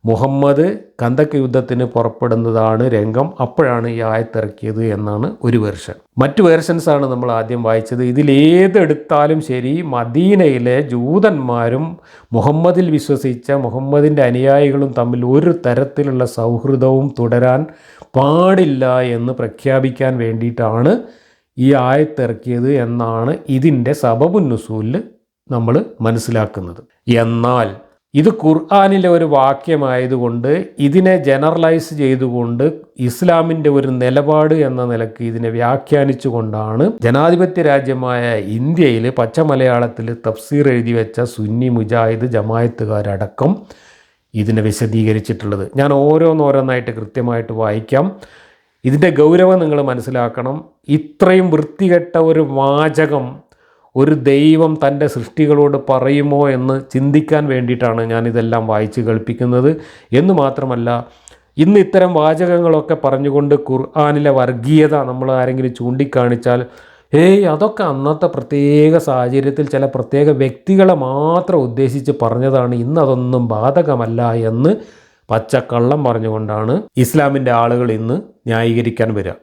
മുഹമ്മദ് ഖന്തക്ക് യുദ്ധത്തിന് പുറപ്പെടുന്നതാണ് രംഗം. അപ്പോഴാണ് ഈ ആയത്തിറക്കിയത് എന്നാണ് ഒരു വേർഷൻ. മറ്റു വേർഷൻസാണ് നമ്മൾ ആദ്യം വായിച്ചത്. ഇതിലേതെടുത്താലും ശരി, മദീനയിലെ ജൂതന്മാരും മുഹമ്മദിൽ വിശ്വസിച്ച മുഹമ്മദിൻ്റെ അനുയായികളും തമ്മിൽ ഒരു തരത്തിലുള്ള സൗഹൃദവും തുടരാൻ പാടില്ല എന്ന് പ്രഖ്യാപിക്കാൻ വേണ്ടിയിട്ടാണ് ഈ ആയത്തിറക്കിയത് എന്നാണ് ഇതിൻ്റെ സബബുൻ നുസൂലിൽ നമ്മൾ മനസ്സിലാക്കുന്നത്. എന്നാൽ ഇത് ഖുർആനിലെ ഒരു വാക്യമായതുകൊണ്ട് ഇതിനെ ജനറലൈസ് ചെയ്തുകൊണ്ട് ഇസ്ലാമിൻ്റെ ഒരു നിലപാട് എന്ന നിലക്ക് ഇതിനെ വ്യാഖ്യാനിച്ചു കൊണ്ടാണ് ജനാധിപത്യ രാജ്യമായ ഇന്ത്യയിൽ പച്ചമലയാളത്തിൽ തഫ്സീർ എഴുതി വെച്ച സുന്നി മുജാഹിദ് ജമായത്തുകാരടക്കം ഇതിനെ വിശദീകരിച്ചിട്ടുള്ളത്. ഞാൻ ഓരോന്നോരോന്നായിട്ട് കൃത്യമായിട്ട് വായിക്കാം. ഇതിൻ്റെ ഗൗരവം നിങ്ങൾ മനസ്സിലാക്കണം. ഇത്രയും വൃത്തികെട്ട ഒരു വാചകം ഒരു ദൈവം തൻ്റെ സൃഷ്ടികളോട് പറയുമോ എന്ന് ചിന്തിക്കാൻ വേണ്ടിയിട്ടാണ് ഞാനിതെല്ലാം വായിച്ച് കേൾപ്പിക്കുന്നത്. എന്ന് മാത്രമല്ല, ഇന്ന് ഇത്തരം വാചകങ്ങളൊക്കെ പറഞ്ഞുകൊണ്ട് ഖുർആനിലെ വർഗീയത നമ്മൾ ആരെങ്കിലും ചൂണ്ടിക്കാണിച്ചാൽ അതൊക്കെ അന്നത്തെ പ്രത്യേക സാഹചര്യത്തിൽ ചില പ്രത്യേക വ്യക്തികളെ മാത്രം ഉദ്ദേശിച്ച് പറഞ്ഞതാണ്, ഇന്നതൊന്നും ബാധകമല്ല എന്ന് പച്ചക്കള്ളം പറഞ്ഞുകൊണ്ടാണ് ഇസ്ലാമിൻ്റെ ആളുകൾ ഇന്ന് ന്യായീകരിക്കാൻ വരിക.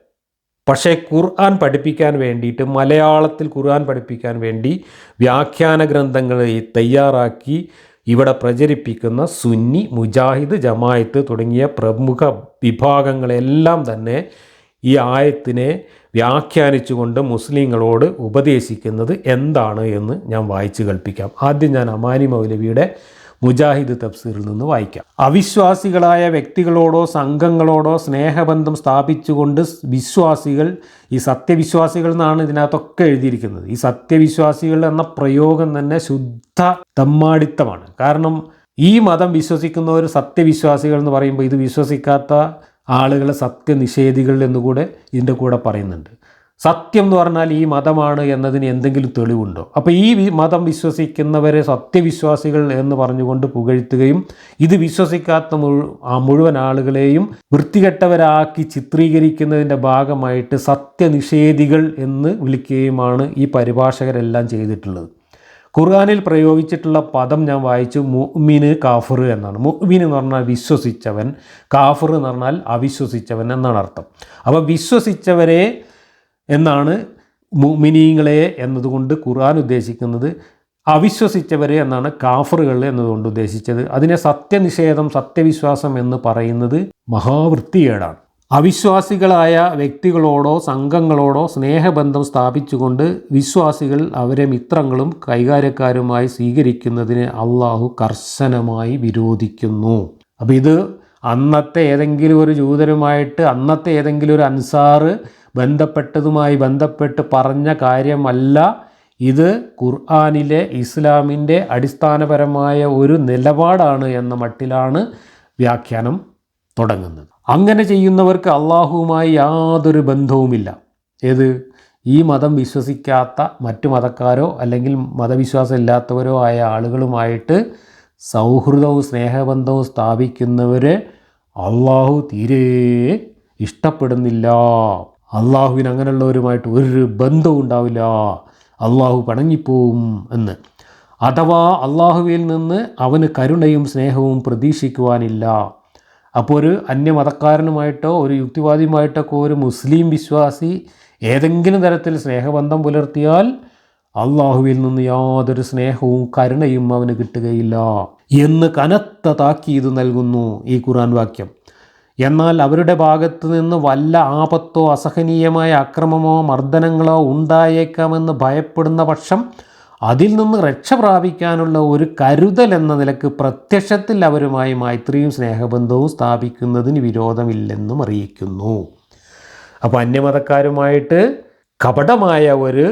പക്ഷേ ഖുർആൻ പഠിപ്പിക്കാൻ വേണ്ടിയിട്ട്, മലയാളത്തിൽ ഖുർആൻ പഠിപ്പിക്കാൻ വേണ്ടി വ്യാഖ്യാന ഗ്രന്ഥങ്ങൾ തയ്യാറാക്കി ഇവിടെ പ്രചരിപ്പിക്കുന്ന സുന്നി, മുജാഹിദ്, ജമായത്ത് തുടങ്ങിയ പ്രമുഖ വിഭാഗങ്ങളെല്ലാം തന്നെ ഈ ആയത്തിനെ വ്യാഖ്യാനിച്ചുകൊണ്ട് മുസ്ലിങ്ങളോട് ഉപദേശിക്കുന്നത് എന്താണ് എന്ന് ഞാൻ വായിച്ചു കേൾപ്പിക്കാം. ആദ്യം ഞാൻ അമാനി മൗലവിയുടെ മുജാഹിദ് തഫ്സീറിൽ നിന്ന് വായിക്കാം. അവിശ്വാസികളായ വ്യക്തികളോടോ സംഘങ്ങളോടോ സ്നേഹബന്ധം സ്ഥാപിച്ചുകൊണ്ട് വിശ്വാസികൾ, ഈ സത്യവിശ്വാസികൾ എന്നാണ് ഇതിനകത്തൊക്കെ എഴുതിയിരിക്കുന്നത്. ഈ സത്യവിശ്വാസികൾ എന്ന പ്രയോഗം തന്നെ ശുദ്ധ തമ്മാടിത്തമാണ്. കാരണം ഈ മതം വിശ്വസിക്കുന്നവർ സത്യവിശ്വാസികൾ എന്ന് പറയുമ്പോൾ ഇത് വിശ്വസിക്കാത്ത ആളുകൾ സത്യനിഷേധികൾ എന്നുകൂടെ ഇതിൻ്റെ കൂടെ പറയുന്നുണ്ട്. സത്യം എന്ന് പറഞ്ഞാൽ ഈ മതമാണ് എന്നതിന് എന്തെങ്കിലും തെളിവുണ്ടോ? അപ്പോൾ ഈ മതം വിശ്വസിക്കുന്നവരെ സത്യവിശ്വാസികൾ എന്ന് പറഞ്ഞുകൊണ്ട് പുകഴ്ത്തുകയും ഇത് വിശ്വസിക്കാത്ത മുഴുവൻ ആളുകളെയും വൃത്തികെട്ടവരാക്കി ചിത്രീകരിക്കുന്നതിൻ്റെ ഭാഗമായിട്ട് സത്യനിഷേധികൾ എന്ന് വിളിക്കുകയുമാണ് ഈ പരിഭാഷകരെല്ലാം ചെയ്തിട്ടുള്ളത്. ഖുർആനിൽ പ്രയോഗിച്ചിട്ടുള്ള പദം ഞാൻ വായിച്ചു, മുഅ്മിന് കാഫിർ എന്നാണ്. മുഅ്മിൻ എന്ന് പറഞ്ഞാൽ വിശ്വസിച്ചവൻ, കാഫിർ എന്ന് പറഞ്ഞാൽ അവിശ്വസിച്ചവൻ എന്നാണ് അർത്ഥം. അപ്പോൾ വിശ്വസിച്ചവരെ എന്നാണ് മുഅ്മിനീങ്ങളെ എന്നതുകൊണ്ട് ഖുർആൻ ഉദ്ദേശിക്കുന്നത്. അവിശ്വസിച്ചവരെ എന്നാണ് കാഫിറുകൾ എന്നതുകൊണ്ട് ഉദ്ദേശിച്ചത്. അതിനെ സത്യനിഷേധം, സത്യവിശ്വാസം എന്ന് പറയുന്നത് മഹാവൃത്തികേടാണ്. അവിശ്വാസികളായ വ്യക്തികളോടോ സംഘങ്ങളോടോ സ്നേഹബന്ധം സ്ഥാപിച്ചുകൊണ്ട് വിശ്വാസികൾ അവരെ മിത്രങ്ങളും കൈകാര്യക്കാരുമായി സ്വീകരിക്കുന്നതിനെ അള്ളാഹു കർശനമായി വിരോധിക്കുന്നു. അപ്പോൾ ഇത് അന്നത്തെ ഏതെങ്കിലും ഒരു ജൂതരുമായിട്ട് അന്നത്തെ ഏതെങ്കിലും ഒരു അൻസാറ് ബന്ധപ്പെട്ട് പറഞ്ഞ കാര്യമല്ല. ഇത് ഖുർആനിലെ ഇസ്ലാമിൻ്റെ അടിസ്ഥാനപരമായ ഒരു നിലപാടാണ് എന്ന മട്ടിലാണ് വ്യാഖ്യാനം തുടങ്ങുന്നത്. അങ്ങനെ ചെയ്യുന്നവർക്ക് അള്ളാഹുവുമായി യാതൊരു ബന്ധവുമില്ല. ഏത്? ഈ മതം വിശ്വസിക്കാത്ത മറ്റു മതക്കാരോ അല്ലെങ്കിൽ മതവിശ്വാസം ഇല്ലാത്തവരോ ആയ ആളുകളുമായിട്ട് സൗഹൃദവും സ്നേഹബന്ധവും സ്ഥാപിക്കുന്നവരെ അള്ളാഹു തീരെ ഇഷ്ടപ്പെടുന്നില്ല. അള്ളാഹുവിന് അങ്ങനെയുള്ളവരുമായിട്ട് ഒരു ബന്ധവും ഉണ്ടാവില്ല, അള്ളാഹു പിണങ്ങിപ്പോവും എന്ന്. അഥവാ അള്ളാഹുവിൽ നിന്ന് അവന് കരുണയും സ്നേഹവും പ്രതീക്ഷിക്കുവാനില്ല. അപ്പോൾ ഒരു അന്യമതക്കാരനുമായിട്ടോ ഒരു യുക്തിവാദിയുമായിട്ടൊക്കെ ഒരു മുസ്ലിം വിശ്വാസി ഏതെങ്കിലും തരത്തിൽ സ്നേഹബന്ധം പുലർത്തിയാൽ അള്ളാഹുവിൽ നിന്ന് യാതൊരു സ്നേഹവും കരുണയും അവന് കിട്ടുകയില്ല എന്ന് കനത്ത താക്കീത് നൽകുന്നു ഈ ഖുർആൻ വാക്യം. എന്നാൽ അവരുടെ ഭാഗത്തു നിന്ന് വല്ല ആപത്തോ അസഹനീയമായ അക്രമമോ മർദ്ദനങ്ങളോ ഉണ്ടായേക്കാമെന്ന് ഭയപ്പെടുന്ന പക്ഷം അതിൽ നിന്ന് രക്ഷ പ്രാപിക്കാനുള്ള ഒരു കരുതൽ എന്ന നിലക്ക് പ്രത്യക്ഷത്തിൽ അവരുമായി മൈത്രിയും സ്നേഹബന്ധവും സ്ഥാപിക്കുന്നതിന് വിരോധമില്ലെന്നും അറിയിക്കുന്നു. അപ്പോൾ അന്യമതക്കാരുമായിട്ട് കപടമായ ഒരു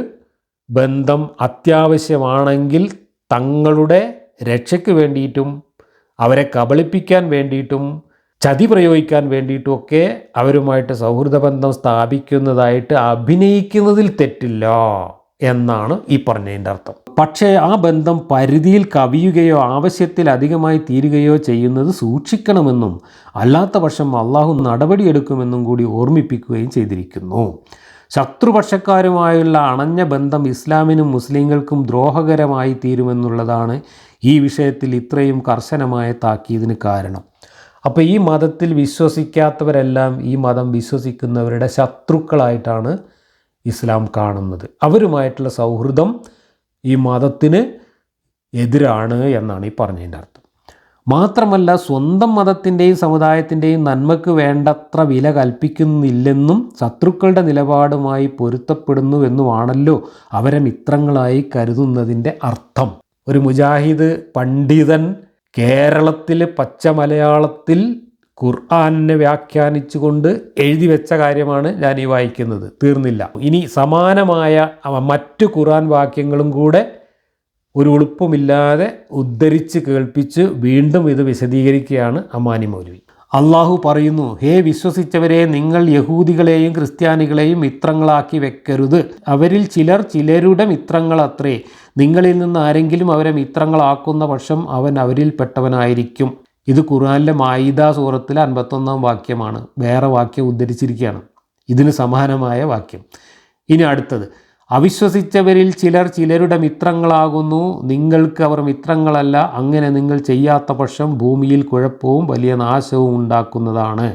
ബന്ധം അത്യാവശ്യമാണെങ്കിൽ തങ്ങളുടെ രക്ഷയ്ക്ക് വേണ്ടിയിട്ടും അവരെ കബളിപ്പിക്കാൻ വേണ്ടിയിട്ടും ചതി പ്രയോഗിക്കാൻ വേണ്ടിയിട്ടുമൊക്കെ അവരുമായിട്ട് സൗഹൃദബന്ധം സ്ഥാപിക്കുന്നതായിട്ട് അഭിനയിക്കുന്നതിൽ തെറ്റില്ല എന്നാണ് ഈ പറഞ്ഞതിൻ്റെ അർത്ഥം. പക്ഷേ ആ ബന്ധം പരിധിയിൽ കവിയുകയോ ആവശ്യത്തിൽ അധികമായി തീരുകയോ ചെയ്യുന്നത് സൂക്ഷിക്കണമെന്നും അല്ലാത്ത പക്ഷം അള്ളാഹു നടപടിയെടുക്കുമെന്നും കൂടി ഓർമ്മിപ്പിക്കുകയും ചെയ്തിരിക്കുന്നു. ശത്രുപക്ഷക്കാരുമായുള്ള അണഞ്ഞ ബന്ധം ഇസ്ലാമിനും മുസ്ലിങ്ങൾക്കും ദ്രോഹകരമായി തീരുമെന്നുള്ളതാണ് ഈ വിഷയത്തിൽ ഇത്രയും കർശനമായ താക്കീതിന് കാരണം. അപ്പോൾ ഈ മതത്തിൽ വിശ്വസിക്കാത്തവരെല്ലാം ഈ മതം വിശ്വസിക്കുന്നവരുടെ ശത്രുക്കളായിട്ടാണ് ഇസ്ലാം കാണുന്നത്. അവരുമായിട്ടുള്ള സൗഹൃദം ഈ മതത്തിന് എതിരാണ് എന്നാണ് ഈ പറഞ്ഞതിൻ്റെ അർത്ഥം. മാത്രമല്ല സ്വന്തം മതത്തിൻ്റെയും സമുദായത്തിൻ്റെയും നന്മയ്ക്ക് വേണ്ടത്ര വില കൽപ്പിക്കുന്നില്ലെന്നും ശത്രുക്കളുടെ നിലപാടുമായി പൊരുത്തപ്പെടുന്നുവെന്നുമാണല്ലോ അവരെ മിത്രങ്ങളായി കരുതുന്നതിൻ്റെ അർത്ഥം. ഒരു മുജാഹിദ് പണ്ഡിതൻ കേരളത്തിൽ പച്ച മലയാളത്തിൽ ഖുർആനെ വ്യാഖ്യാനിച്ചുകൊണ്ട് എഴുതി വെച്ച കാര്യമാണ് ഞാൻ ഈ വായിക്കുന്നത്. തീർന്നില്ല. ഇനി സമാനമായ മറ്റു ഖുർആൻ വാക്യങ്ങളും കൂടെ ഒരു ഉളുപ്പുമില്ലാതെ ഉദ്ധരിച്ച് കേൾപ്പിച്ച് വീണ്ടും ഇത് വിശദീകരിക്കുകയാണ് അമാനി മൗലവി. അള്ളാഹു പറയുന്നു, ഹേ വിശ്വസിച്ചവരെ, നിങ്ങൾ യഹൂദികളെയും ക്രിസ്ത്യാനികളെയും മിത്രങ്ങളാക്കി വെക്കരുത്. അവരിൽ ചിലരുടെ മിത്രങ്ങളത്രേ. നിങ്ങളിൽ നിന്ന് ആരെങ്കിലും അവരെ മിത്രങ്ങളാക്കുന്ന പക്ഷം അവൻ അവരിൽപ്പെട്ടവനായിരിക്കും. ഇത് ഖുർആനിലെ മായിദ സൂറത്തിലെ 51-ാം വാക്യമാണ്. വേറെ വാക്യം ഉദ്ധരിച്ചിരിക്കുകയാണ് ഇതിന് സമാനമായ വാക്യം. ഇനി അടുത്തത്, അവിശ്വസിച്ചവരിൽ ചിലരുടെ മിത്രങ്ങളാകുന്നു, നിങ്ങൾക്ക് അവർ മിത്രങ്ങളല്ല. അങ്ങനെ നിങ്ങൾ ചെയ്യാത്ത പക്ഷം ഭൂമിയിൽ കുഴപ്പവും വലിയ നാശവും ഉണ്ടാക്കുന്നതാണ്.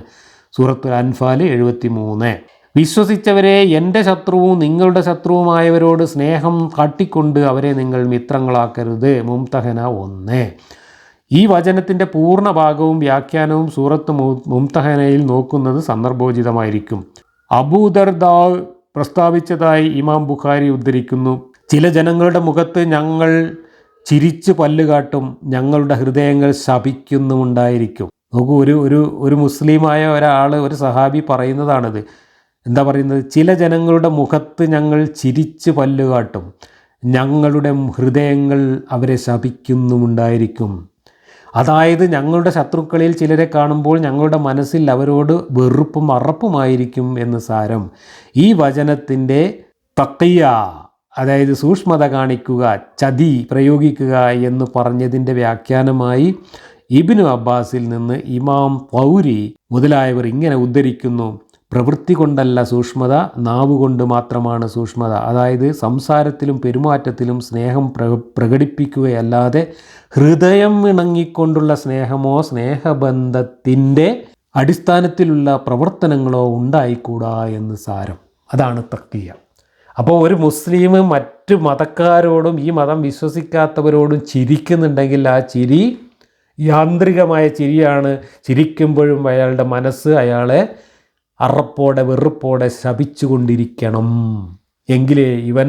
സൂറത്തുൽ അൻഫാൽ 73. വിശ്വസിച്ചവരെ, എൻ്റെ ശത്രുവും നിങ്ങളുടെ ശത്രുവുമായവരോട് സ്നേഹം കാട്ടിക്കൊണ്ട് അവരെ നിങ്ങൾ മിത്രങ്ങളാക്കരുത്. മുംതഹന 1. ഈ വചനത്തിൻ്റെ പൂർണ്ണ ഭാഗവും വ്യാഖ്യാനവും സൂറത്ത് മുംതഹനയിൽ നോക്കുന്നത് സന്ദർഭോചിതമായിരിക്കും. അബൂദർദാ പ്രസ്താവിച്ചതായി ഇമാം ബുഖാരി ഉദ്ധരിക്കുന്നു. ചില ജനങ്ങളുടെ മുഖത്ത് ഞങ്ങൾ ചിരിച്ച് പല്ലുകാട്ടും, ഞങ്ങളുടെ ഹൃദയങ്ങൾ ശപിക്കുന്നുമുണ്ടായിരിക്കും. നോക്കൂ, ഒരു മുസ്ലിമായ ഒരാൾ, ഒരു സഹാബി പറയുന്നതാണിത്. എന്താ പറയുന്നത്? ചില ജനങ്ങളുടെ മുഖത്ത് ഞങ്ങൾ ചിരിച്ച് പല്ലുകാട്ടും, ഞങ്ങളുടെ ഹൃദയങ്ങൾ അവരെ ശപിക്കുന്നുമുണ്ടായിരിക്കും. അതായത് ഞങ്ങളുടെ ശത്രുക്കളിൽ ചിലരെ കാണുമ്പോൾ ഞങ്ങളുടെ മനസ്സിൽ അവരോട് വെറുപ്പും അറപ്പുമായിരിക്കും എന്ന് സാരം. ഈ വചനത്തിൻ്റെ തഖിയ, അതായത് സൂക്ഷ്മത കാണിക്കുക, ചതി പ്രയോഗിക്കുക എന്ന് പറഞ്ഞതിൻ്റെ വ്യാഖ്യാനമായി ഇബ്നു അബ്ബാസിൽ നിന്ന് ഇമാം തൗരി മുതലായവർ ഇങ്ങനെ ഉദ്ധരിക്കുന്നു: പ്രവൃത്തി കൊണ്ടല്ല സൂക്ഷ്മത, നാവുകൊണ്ട് മാത്രമാണ് സൂക്ഷ്മത. അതായത് സംസാരത്തിലും പെരുമാറ്റത്തിലും സ്നേഹം പ്രകടിപ്പിക്കുകയല്ലാതെ ഹൃദയം ഇണങ്ങിക്കൊണ്ടുള്ള സ്നേഹമോ സ്നേഹബന്ധത്തിൻ്റെ അടിസ്ഥാനത്തിലുള്ള പ്രവർത്തനങ്ങളോ ഉണ്ടായിക്കൂടാ എന്ന് സാരം. അതാണ് തഖ്വിയ. അപ്പോൾ ഒരു മുസ്ലിം മറ്റു മതക്കാരോടും ഈ മതം വിശ്വസിക്കാത്തവരോടും ചിരിക്കുന്നുണ്ടെങ്കിൽ ആ ചിരി യാന്ത്രികമായ ചിരിയാണ്. ചിരിക്കുമ്പോഴും അയാളുടെ മനസ്സ് അയാളെ അറപ്പോടെ വെറുപ്പോടെ ശപിച്ചുകൊണ്ടിരിക്കണം. എങ്കിലേ ഇവൻ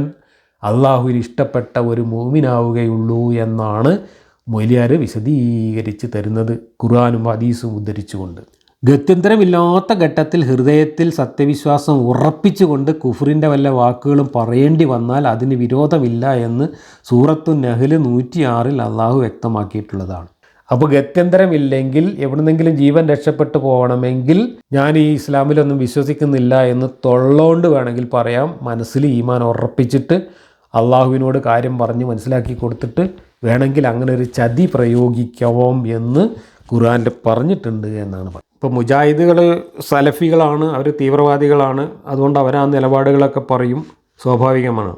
അള്ളാഹുവിന് ഇഷ്ടപ്പെട്ട ഒരു മുഅ്മിനാവുകയുള്ളൂ എന്നാണ് മൊയ്ലിയാർ വിശദീകരിച്ച് തരുന്നത്, ഖുർആനും ഹദീസും ഉദ്ധരിച്ചുകൊണ്ട്. ഗത്യന്തരമില്ലാത്ത ഘട്ടത്തിൽ ഹൃദയത്തിൽ സത്യവിശ്വാസം ഉറപ്പിച്ചുകൊണ്ട് കുഫറിൻ്റെ വല്ല വാക്കുകളും പറയേണ്ടി വന്നാൽ അതിന് വിരോധമില്ല എന്ന് സൂറത്തു നഹ്ൽ 106 അള്ളാഹു വ്യക്തമാക്കിയിട്ടുള്ളതാണ്. അപ്പോൾ ഗത്യന്തരമില്ലെങ്കിൽ, എവിടുന്നെങ്കിലും ജീവൻ രക്ഷപ്പെട്ടു പോകണമെങ്കിൽ ഞാൻ ഈ ഇസ്ലാമിലൊന്നും വിശ്വസിക്കുന്നില്ല എന്ന് തൊള്ളോണ്ട് വേണമെങ്കിൽ പറയാം. മനസ്സിൽ ഈമാൻ ഉറപ്പിച്ചിട്ട് അള്ളാഹുവിനോട് കാര്യം പറഞ്ഞ് മനസ്സിലാക്കി കൊടുത്തിട്ട് വേണമെങ്കിൽ അങ്ങനെ ഒരു ചതി പ്രയോഗിക്കാം എന്ന് ഖുർആനിൽ പറഞ്ഞിട്ടുണ്ട് എന്നാണ് പറയുന്നത്. ഇപ്പോൾ മുജാഹിദുകൾ സലഫികളാണ്, അവർ തീവ്രവാദികളാണ്, അതുകൊണ്ട് അവർ ആ നിലപാടുകളൊക്കെ പറയും, സ്വാഭാവികമാണ്.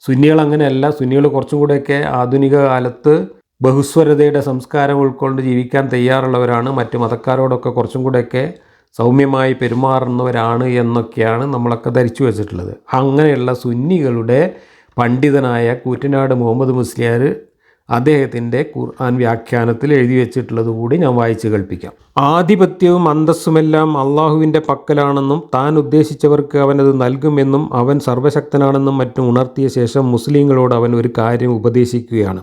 സുന്നികൾ അങ്ങനെയല്ല. സുന്നികൾ കുറച്ചും കൂടെയൊക്കെ ആധുനിക കാലത്ത് ബഹുസ്വരതയുടെ സംസ്കാരം ഉൾക്കൊണ്ട് ജീവിക്കാൻ തയ്യാറുള്ളവരാണ്, മറ്റ് മതക്കാരോടൊക്കെ കുറച്ചും കൂടെയൊക്കെ സൗമ്യമായി പെരുമാറുന്നവരാണ് എന്നൊക്കെയാണ് നമ്മളൊക്കെ ധരിച്ചു വച്ചിട്ടുള്ളത്. അങ്ങനെയുള്ള സുന്നികളുടെ പണ്ഡിതനായ കൂറ്റനാട് മുഹമ്മദ് മുസ്ലിയാർ അദ്ദേഹത്തിൻ്റെ ഖുർആൻ വ്യാഖ്യാനത്തിൽ എഴുതി വെച്ചിട്ടുള്ളത് കൂടി ഞാൻ വായിച്ച് കേൾപ്പിക്കാം. ആധിപത്യവും അന്തസ്സുമെല്ലാം അള്ളാഹുവിൻ്റെ പക്കലാണെന്നും താൻ ഉദ്ദേശിച്ചവർക്ക് അവനത് നൽകുമെന്നും അവൻ സർവശക്തനാണെന്നും മറ്റും ഉണർത്തിയ ശേഷം മുസ്ലിങ്ങളോട് അവൻ ഒരു കാര്യം ഉപദേശിക്കുകയാണ്.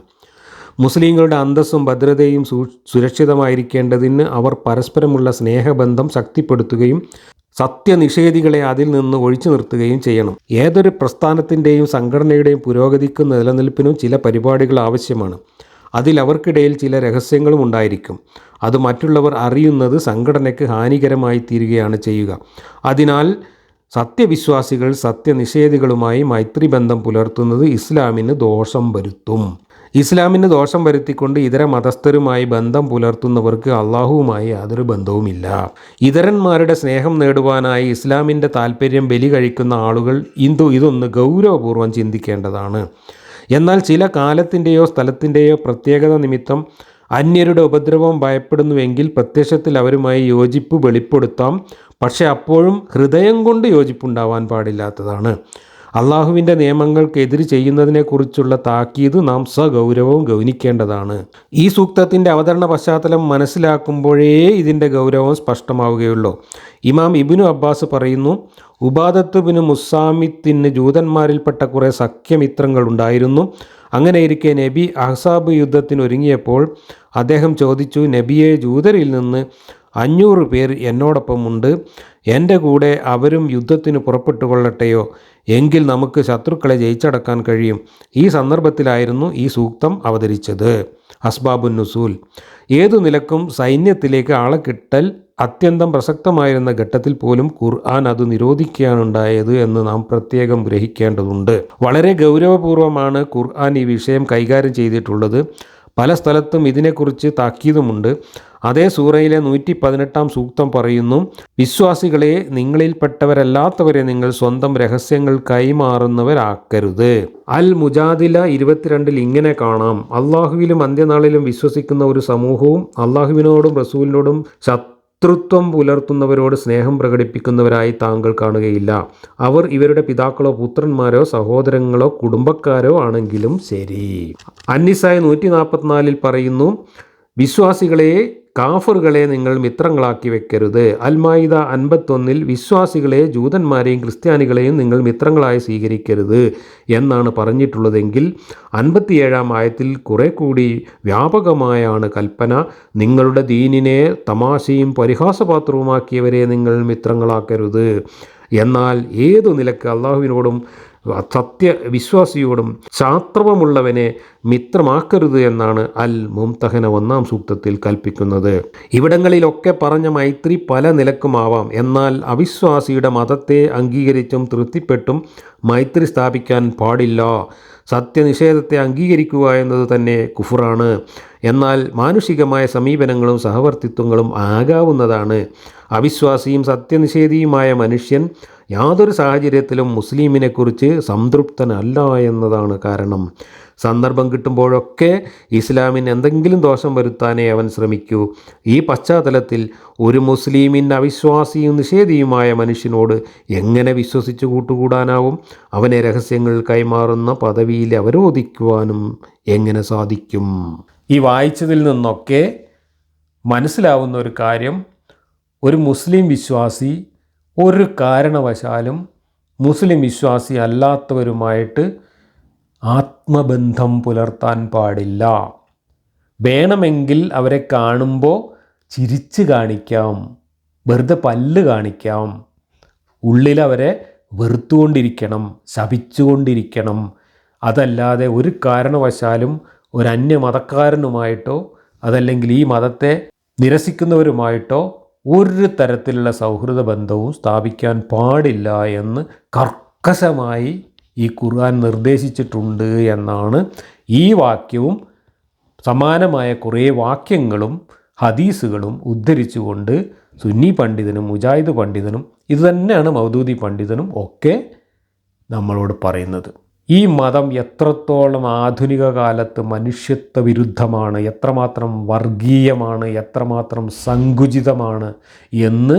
മുസ്ലിങ്ങളുടെ അന്തസ്സും ഭദ്രതയും സുരക്ഷിതമായിരിക്കേണ്ടതിന് അവർ പരസ്പരമുള്ള സ്നേഹബന്ധം ശക്തിപ്പെടുത്തുകയും സത്യനിഷേധികളെ അതിൽ നിന്ന് ഒഴിച്ചു നിർത്തുകയും ചെയ്യണം. ഏതൊരു പ്രസ്ഥാനത്തിൻ്റെയും സംഘടനയുടെയും പുരോഗതിക്കും നിലനിൽപ്പിനും ചില പരിപാടികൾ ആവശ്യമാണ്. അതിൽ അവർക്കിടയിൽ ചില രഹസ്യങ്ങളും ഉണ്ടായിരിക്കും. അത് മറ്റുള്ളവർ അറിയുന്നത് സംഘടനയ്ക്ക് ഹാനികരമായി തീരുകയാണ് ചെയ്യുക. അതിനാൽ സത്യവിശ്വാസികൾ സത്യനിഷേധികളുമായി മൈത്രിബന്ധം പുലർത്തുന്നത് ഇസ്ലാമിന് ദോഷം വരുത്തും. ഇസ്ലാമിന് ദോഷം വരുത്തിക്കൊണ്ട് ഇതര മതസ്ഥരുമായി ബന്ധം പുലർത്തുന്നവർക്ക് അള്ളാഹുവുമായി യാതൊരു ബന്ധവുമില്ല. ഇതരന്മാരുടെ സ്നേഹം നേടുവാനായി ഇസ്ലാമിൻ്റെ താല്പര്യം ബലി കഴിക്കുന്ന ആളുകൾ ഇതൊന്ന് ഗൗരവപൂർവ്വം ചിന്തിക്കേണ്ടതാണ്. എന്നാൽ ചില കാലത്തിൻ്റെയോ സ്ഥലത്തിൻ്റെയോ പ്രത്യേകത നിമിത്തം അന്യരുടെ ഉപദ്രവം ഭയപ്പെടുന്നുവെങ്കിൽ പ്രത്യക്ഷത്തിൽ അവരുമായി യോജിപ്പ് വെളിപ്പെടുത്താം. പക്ഷെ അപ്പോഴും ഹൃദയം കൊണ്ട് യോജിപ്പുണ്ടാവാൻ പാടില്ലാത്തതാണ്. അള്ളാഹുവിൻ്റെ നിയമങ്ങൾക്കെതിര് ചെയ്യുന്നതിനെക്കുറിച്ചുള്ള താക്കീത് നാം സഗൗരവവും ഗൗനിക്കേണ്ടതാണ്. ഈ സൂക്തത്തിൻ്റെ അവതരണ പശ്ചാത്തലം മനസ്സിലാക്കുമ്പോഴേ ഇതിൻ്റെ ഗൗരവം സ്പഷ്ടമാവുകയുള്ളൂ. ഇമാം ഇബ്നു അബ്ബാസ് പറയുന്നു, ഉബാദത്ത് ബിൻ മുസാമിത്തിന് ജൂതന്മാരിൽപ്പെട്ട കുറേ സഖ്യമിത്രങ്ങൾ ഉണ്ടായിരുന്നു. അങ്ങനെയിരിക്കെ നബി അഹ്സാബ് യുദ്ധത്തിന് ഒരുങ്ങിയപ്പോൾ അദ്ദേഹം ചോദിച്ചു, നബിയെ, ജൂതരിൽ നിന്ന് 500 പേർ എന്നോടൊപ്പമുണ്ട്. എൻ്റെ കൂടെ അവരും യുദ്ധത്തിന് പുറപ്പെട്ടു കൊള്ളട്ടെയോ? എങ്കിൽ നമുക്ക് ശത്രുക്കളെ ജയിച്ചടക്കാൻ കഴിയും. ഈ സന്ദർഭത്തിലായിരുന്നു ഈ സൂക്തം അവതരിച്ചത്. അസ്ബാബുൻ നുസൂൽ. ഏതു നിലക്കും സൈന്യത്തിലേക്ക് ആളെ കിട്ടൽ അത്യന്തം പ്രസക്തമായിരുന്ന ഘട്ടത്തിൽ പോലും ഖുർആൻ അത് നിരോധിക്കുകയാണുണ്ടായത് എന്ന് നാം പ്രത്യേകം ഗ്രഹിക്കേണ്ടതുണ്ട്. വളരെ ഗൗരവപൂർവമാണ് ഖുർആൻ ഈ വിഷയം കൈകാര്യം ചെയ്തിട്ടുള്ളത്. പല സ്ഥലത്തും ഇതിനെക്കുറിച്ച് താക്കീതുമുണ്ട്. അതേ സൂറയിലെ 118 സൂക്തം പറയുന്നു, വിശ്വാസികളെ, നിങ്ങളിൽപ്പെട്ടവരല്ലാത്തവരെ നിങ്ങൾ സ്വന്തം രഹസ്യങ്ങൾ കൈമാറുന്നവരാക്കരുത്. അൽ മുജാദില 22 ഇങ്ങനെ കാണാം, അള്ളാഹുവിലും അന്ത്യനാളിലും വിശ്വസിക്കുന്ന ഒരു സമൂഹവും അള്ളാഹുവിനോടും റസൂലിനോടും ശത്രുത്വം പുലർത്തുന്നവരോട് സ്നേഹം പ്രകടിപ്പിക്കുന്നവരായി താങ്കൾ കാണുകയില്ല. അവർ ഇവരുടെ പിതാക്കളോ പുത്രന്മാരോ സഹോദരങ്ങളോ കുടുംബക്കാരോ ആണെങ്കിലും ശരി. അന്നിസായ 144 പറയുന്നു, വിശ്വാസികളെ, കാഫറുകളെ നിങ്ങൾ മിത്രങ്ങളാക്കി വെക്കരുത്. അൽ-മാഇദ 51 വിശ്വാസികളെ ജൂതന്മാരെയും ക്രിസ്ത്യാനികളെയും നിങ്ങൾ മിത്രങ്ങളായി സ്വീകരിക്കരുത് എന്നാണ് പറഞ്ഞിട്ടുള്ളതെങ്കിൽ 57 ആയത്തിൽ കുറെ കൂടി വ്യാപകമായാണ് കൽപ്പന. നിങ്ങളുടെ ദീനിനെ തമാശയും പരിഹാസപാത്രവുമാക്കിയവരെ നിങ്ങൾ മിത്രങ്ങളാക്കരുത്. എന്നാൽ ഏതു നിലക്ക് അള്ളാഹുവിനോടും സത്യവിശ്വാസിയോടും ശാസ്ത്രമുള്ളവനെ മിത്രമാക്കരുത് എന്നാണ് അൽ മുംതഹന 1-ാം സൂക്തത്തിൽ കൽപ്പിക്കുന്നത്. ഇവിടങ്ങളിലൊക്കെ പറഞ്ഞ മൈത്രി പല നിലക്കുമാവാം. എന്നാൽ അവിശ്വാസിയുടെ മതത്തെ അംഗീകരിച്ചും തൃപ്തിപ്പെട്ടും മൈത്രി സ്ഥാപിക്കാൻ പാടില്ല. സത്യനിഷേധത്തെ അംഗീകരിക്കുക എന്നത് തന്നെ കുഫറാണ്. എന്നാൽ മാനുഷികമായ സമീപനങ്ങളും സഹവർത്തിത്വങ്ങളും ആകാവുന്നതാണ്. അവിശ്വാസിയും സത്യനിഷേധിയുമായ മനുഷ്യൻ യാതൊരു സാഹചര്യത്തിലും മുസ്ലിമിനെക്കുറിച്ച് സംതൃപ്തനല്ല എന്നതാണ് കാരണം. സന്ദർഭം കിട്ടുമ്പോഴൊക്കെ ഇസ്ലാമിന് എന്തെങ്കിലും ദോഷം വരുത്താനേ അവൻ ശ്രമിക്കൂ. ഈ പശ്ചാത്തലത്തിൽ ഒരു മുസ്ലിമിൻ അവിശ്വാസിയും നിഷേധിയുമായ മനുഷ്യനോട് എങ്ങനെ വിശ്വസിച്ച് കൂട്ടുകൂടാനാവും? അവനെ രഹസ്യങ്ങൾ കൈമാറുന്ന പദവിയിൽ അവരോധിക്കുവാനും എങ്ങനെ സാധിക്കും? ഈ വായിച്ചതിൽ നിന്നൊക്കെ മനസ്സിലാവുന്ന ഒരു കാര്യം, ഒരു മുസ്ലിം വിശ്വാസി ഒരു കാരണവശാലും മുസ്ലിം വിശ്വാസി അല്ലാത്തവരുമായിട്ട് ആത്മബന്ധം പുലർത്താൻ പാടില്ല. വേണമെങ്കിൽ അവരെ കാണുമ്പോൾ ചിരിച്ച് കാണിക്കാം, വെറുതെ പല്ല് കാണിക്കാം. ഉള്ളിലവരെ വെറുത്തുകൊണ്ടിരിക്കണം, ശപിച്ചുകൊണ്ടിരിക്കണം. അതല്ലാതെ ഒരു കാരണവശാലും ഒരു അന്യമതക്കാരനുമായിട്ടോ അതല്ലെങ്കിൽ ഈ മതത്തെ നിരസിക്കുന്നവരുമായിട്ടോ ഒരു തരത്തിലുള്ള സൗഹൃദ ബന്ധവും സ്ഥാപിക്കാൻ പാടില്ല എന്ന് കർക്കശമായി ഈ ഖുർആൻ നിർദ്ദേശിച്ചിട്ടുണ്ട് എന്നാണ് ഈ വാക്യവും സമാനമായ കുറേ വാക്യങ്ങളും ഹദീസുകളും ഉദ്ധരിച്ചുകൊണ്ട് സുന്നി പണ്ഡിതനും മുജാഹിദ് പണ്ഡിതനും ഇതുതന്നെയാണ് മൗദൂദി പണ്ഡിതനും ഒക്കെ നമ്മളോട് പറയുന്നത്. ഈ മതം എത്രത്തോളം ആധുനിക കാലത്ത് മനുഷ്യത്വ വിരുദ്ധമാണ്, എത്രമാത്രം വർഗീയമാണ്, എത്രമാത്രം സങ്കുചിതമാണ് എന്ന്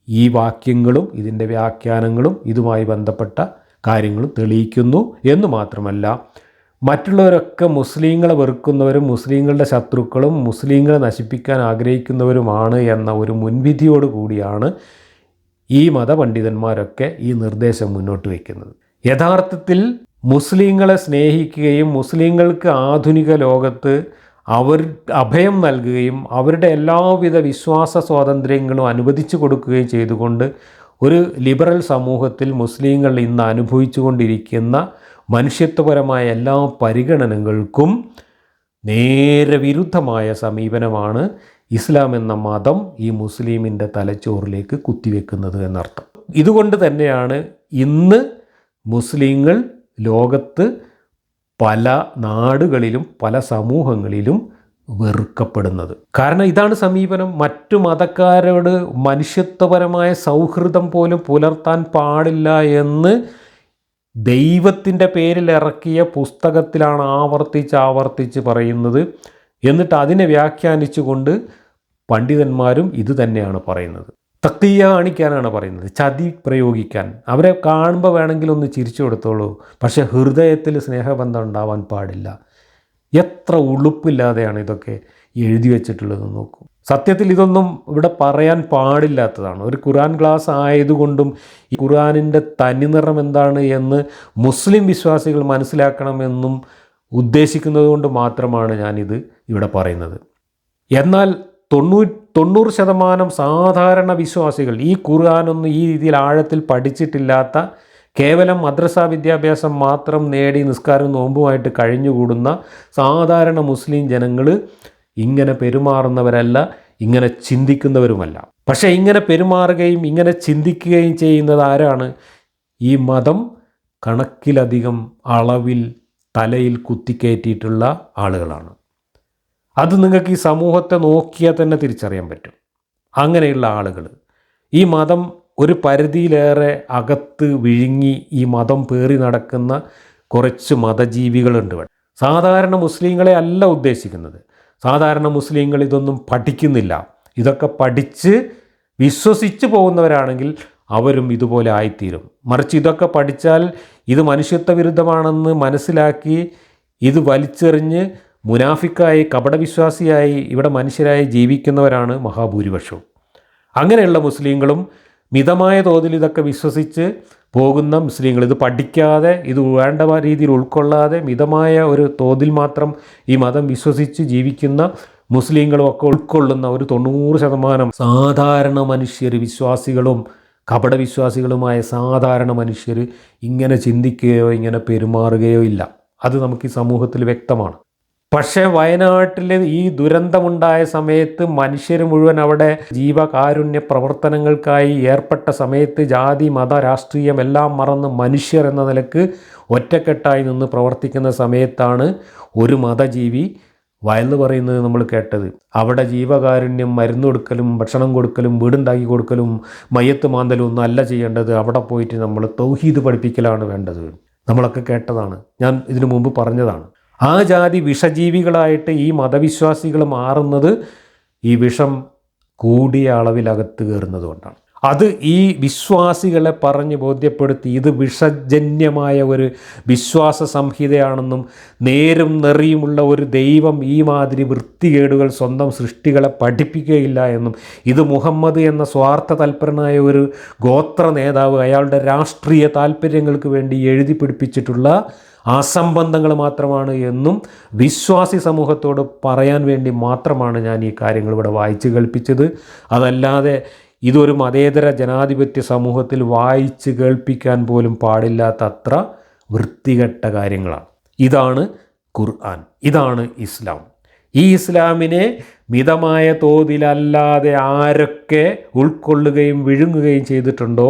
ഈ വാക്യങ്ങളും ഇതിൻ്റെ വ്യാഖ്യാനങ്ങളും ഇതുമായി ബന്ധപ്പെട്ട കാര്യങ്ങളും തെളിയിക്കുന്നു എന്ന് മാത്രമല്ല, മറ്റുള്ളവരൊക്കെ മുസ്ലിങ്ങളെ വെറുക്കുന്നവരും മുസ്ലിങ്ങളുടെ ശത്രുക്കളും മുസ്ലിങ്ങളെ നശിപ്പിക്കാൻ ആഗ്രഹിക്കുന്നവരുമാണ് എന്ന ഒരു മുൻവിധിയോട് കൂടിയാണ് ഈ മതപണ്ഡിതന്മാരൊക്കെ ഈ നിർദ്ദേശം മുന്നോട്ട് വയ്ക്കുന്നത്. യഥാർത്ഥത്തിൽ മുസ്ലിങ്ങളെ സ്നേഹിക്കുകയും മുസ്ലിങ്ങൾക്ക് ആധുനിക ലോകത്ത് അവർ അഭയം നൽകുകയും അവരുടെ എല്ലാവിധ വിശ്വാസ സ്വാതന്ത്ര്യങ്ങളും അനുവദിച്ചു കൊടുക്കുകയും ചെയ്തുകൊണ്ട് ഒരു ലിബറൽ സമൂഹത്തിൽ മുസ്ലിങ്ങൾ ഇന്ന് അനുഭവിച്ചു കൊണ്ടിരിക്കുന്ന മനുഷ്യത്വപരമായ എല്ലാ പരിഗണനകൾക്കും നേരെ വിരുദ്ധമായ സമീപനമാണ് ഇസ്ലാം എന്ന മതം ഈ മുസ്ലിമിൻ്റെ തലച്ചോറിലേക്ക് കുത്തിവെക്കുന്നത് എന്നർത്ഥം. ഇതുകൊണ്ട് തന്നെയാണ് ഇന്ന് മുസ്ലിങ്ങൾ ലോകത്ത് പല നാടുകളിലും പല സമൂഹങ്ങളിലും വെറുക്കപ്പെടുന്നത്. കാരണം ഇതാണ് സമീപനം. മറ്റു മതക്കാരോട് മനുഷ്യത്വപരമായ സൗഹൃദം പോലും പുലർത്താൻ പാടില്ല എന്ന് ദൈവത്തിൻ്റെ പേരിൽ ഇറക്കിയ പുസ്തകത്തിലാണ് ആവർത്തിച്ച് പറയുന്നത്. എന്നിട്ട് അതിനെ വ്യാഖ്യാനിച്ചുകൊണ്ട് പണ്ഡിതന്മാരും ഇത് തന്നെയാണ് പറയുന്നത്. തഖിയ കാണിക്കാനാണ് പറയുന്നത്, ചതി പ്രയോഗിക്കാൻ. അവരെ കാണുമ്പോൾ വേണമെങ്കിൽ ഒന്ന് ചിരിച്ചു കൊടുത്തോളൂ, പക്ഷേ ഹൃദയത്തിൽ സ്നേഹബന്ധം ഉണ്ടാവാൻ പാടില്ല. എത്ര ഉളുപ്പില്ലാതെയാണ് ഇതൊക്കെ എഴുതി വച്ചിട്ടുള്ളത് നോക്കൂ. സത്യത്തിൽ ഇതൊന്നും ഇവിടെ പറയാൻ പാടില്ലാത്തതാണ്. ഒരു ഖുർആൻ ക്ലാസ് ആയതുകൊണ്ടും ഈ ഖുർആനിൻ്റെ തനിനിറം എന്താണ് എന്ന് മുസ്ലിം വിശ്വാസികൾ മനസ്സിലാക്കണമെന്നും ഉദ്ദേശിക്കുന്നത് കൊണ്ട് മാത്രമാണ് ഞാനിത് ഇവിടെ പറയുന്നത്. എന്നാൽ 90% സാധാരണ വിശ്വാസികൾ ഈ ഖുർആനൊന്നും ഈ രീതിയിൽ ആഴത്തിൽ പഠിച്ചിട്ടില്ലാത്ത, കേവലം മദ്രസ വിദ്യാഭ്യാസം മാത്രം നേടി നിസ്കാരം നോമ്പുമായിട്ട് കഴിഞ്ഞുകൂടുന്ന സാധാരണ മുസ്ലിം ജനങ്ങൾ ഇങ്ങനെ പെരുമാറുന്നവരല്ല, ഇങ്ങനെ ചിന്തിക്കുന്നവരുമല്ല. പക്ഷേ ഇങ്ങനെ പെരുമാറുകയും ഇങ്ങനെ ചിന്തിക്കുകയും ചെയ്യുന്നത് ആരാണ്? ഈ മതം കണക്കിലധികം അളവിൽ തലയിൽ കുത്തിക്കയറ്റിയിട്ടുള്ള ആളുകളാണ്. അത് നിങ്ങൾക്ക് ഈ സമൂഹത്തെ നോക്കിയാൽ തന്നെ തിരിച്ചറിയാൻ പറ്റും. അങ്ങനെയുള്ള ആളുകൾ ഈ മതം ഒരു പരിധിയിലേറെ അകത്ത് വിഴുങ്ങി ഈ മതം പേറി നടക്കുന്ന കുറച്ച് മതജീവികളുണ്ട് ഇവിടെ. സാധാരണ മുസ്ലിങ്ങളെ അല്ല ഉദ്ദേശിക്കുന്നത്. സാധാരണ മുസ്ലിങ്ങൾ ഇതൊന്നും പഠിക്കുന്നില്ല. ഇതൊക്കെ പഠിച്ച് വിശ്വസിച്ച് പോകുന്നവരാണെങ്കിൽ അവരും ഇതുപോലെ ആയിത്തീരും. മറിച്ച് ഇതൊക്കെ പഠിച്ചാൽ ഇത് മനുഷ്യത്വ വിരുദ്ധമാണെന്ന് മനസ്സിലാക്കി ഇത് വലിച്ചെറിഞ്ഞ് മുനാഫിക്കായി കപടവിശ്വാസിയായി ഇവിടെ മനുഷ്യരായി ജീവിക്കുന്നവരാണ് മഹാഭൂരിപക്ഷവും. അങ്ങനെയുള്ള മുസ്ലിങ്ങളും മിതമായ തോതിൽ ഇതൊക്കെ വിശ്വസിച്ച് പോകുന്ന മുസ്ലിങ്ങൾ, ഇത് പഠിക്കാതെ ഇത് വേണ്ട രീതിയിൽ ഉൾക്കൊള്ളാതെ മിതമായ ഒരു തോതിൽ മാത്രം ഈ മതം വിശ്വസിച്ച് ജീവിക്കുന്ന മുസ്ലിങ്ങളും ഒക്കെ ഉൾക്കൊള്ളുന്ന ഒരു 90% സാധാരണ മനുഷ്യർ, വിശ്വാസികളും കപടവിശ്വാസികളുമായ സാധാരണ മനുഷ്യർ ഇങ്ങനെ ചിന്തിക്കുകയോ ഇങ്ങനെ പെരുമാറുകയോ ഇല്ല. അത് നമുക്ക് ഈ സമൂഹത്തിൽ വ്യക്തമാണ്. പക്ഷേ വയനാട്ടിൽ ഈ ദുരന്തമുണ്ടായ സമയത്ത് മനുഷ്യർ മുഴുവൻ അവിടെ ജീവകാരുണ്യ പ്രവർത്തനങ്ങൾക്കായി ഏർപ്പെട്ട സമയത്ത് ജാതി മത രാഷ്ട്രീയം എല്ലാം മറന്ന് മനുഷ്യർ എന്ന നിലക്ക് ഒറ്റക്കെട്ടായി നിന്ന് പ്രവർത്തിക്കുന്ന സമയത്താണ് ഒരു മതജീവി വയല് പറയുന്നത് നമ്മൾ കേട്ടത്. അവിടെ ജീവകാരുണ്യം, മരുന്ന് കൊടുക്കലും ഭക്ഷണം കൊടുക്കലും വീടുണ്ടാക്കി കൊടുക്കലും മയ്യത്ത് മാന്തലും ഒന്നും അല്ല ചെയ്യേണ്ടത്, അവിടെ പോയിട്ട് നമ്മൾ തൗഹീദ് പഠിപ്പിക്കലാണ് വേണ്ടത്. നമ്മളൊക്കെ കേട്ടതാണ്, ഞാൻ ഇതിനു മുമ്പ് പറഞ്ഞതാണ്. ആ ജാതി വിഷജീവികളായിട്ട് ഈ മതവിശ്വാസികൾ മാറുന്നത് ഈ വിഷം കൂടിയ അളവിലകത്ത് കയറുന്നത് കൊണ്ടാണ്. അത് ഈ വിശ്വാസികളെ പറഞ്ഞ് ബോധ്യപ്പെടുത്തി ഇത് വിഷജന്യമായ ഒരു വിശ്വാസ സംഹിതയാണെന്നും നേരും നെറിയുമുള്ള ഒരു ദൈവം ഈ മാതിരി വൃത്തികേടുകൾ സ്വന്തം സൃഷ്ടികളെ പഠിപ്പിക്കുകയില്ല എന്നും ഇത് മുഹമ്മദ് എന്ന സ്വാർത്ഥ തൽപരനായ ഒരു ഗോത്ര നേതാവ് അയാളുടെ രാഷ്ട്രീയ താല്പര്യങ്ങൾക്ക് വേണ്ടി എഴുതി പിടിപ്പിച്ചിട്ടുള്ള അസംബന്ധങ്ങൾ മാത്രമാണ് എന്നും വിശ്വാസി സമൂഹത്തോട് പറയാൻ വേണ്ടി മാത്രമാണ് ഞാൻ ഈ കാര്യങ്ങൾ ഇവിടെ വായിച്ച് കേൾപ്പിച്ചത്. അതല്ലാതെ ഇതൊരു മതേതര ജനാധിപത്യ സമൂഹത്തിൽ വായിച്ച് കേൾപ്പിക്കാൻ പോലും പാടില്ലാത്ത അത്ര വൃത്തികെട്ട കാര്യങ്ങളാണ്. ഇതാണ് ഖുർആൻ, ഇതാണ് ഇസ്ലാം. ഈ ഇസ്ലാമിനെ മിതമായ തോതിലല്ലാതെ ആരൊക്കെ ഉൾക്കൊള്ളുകയും വിഴുങ്ങുകയും ചെയ്തിട്ടുണ്ടോ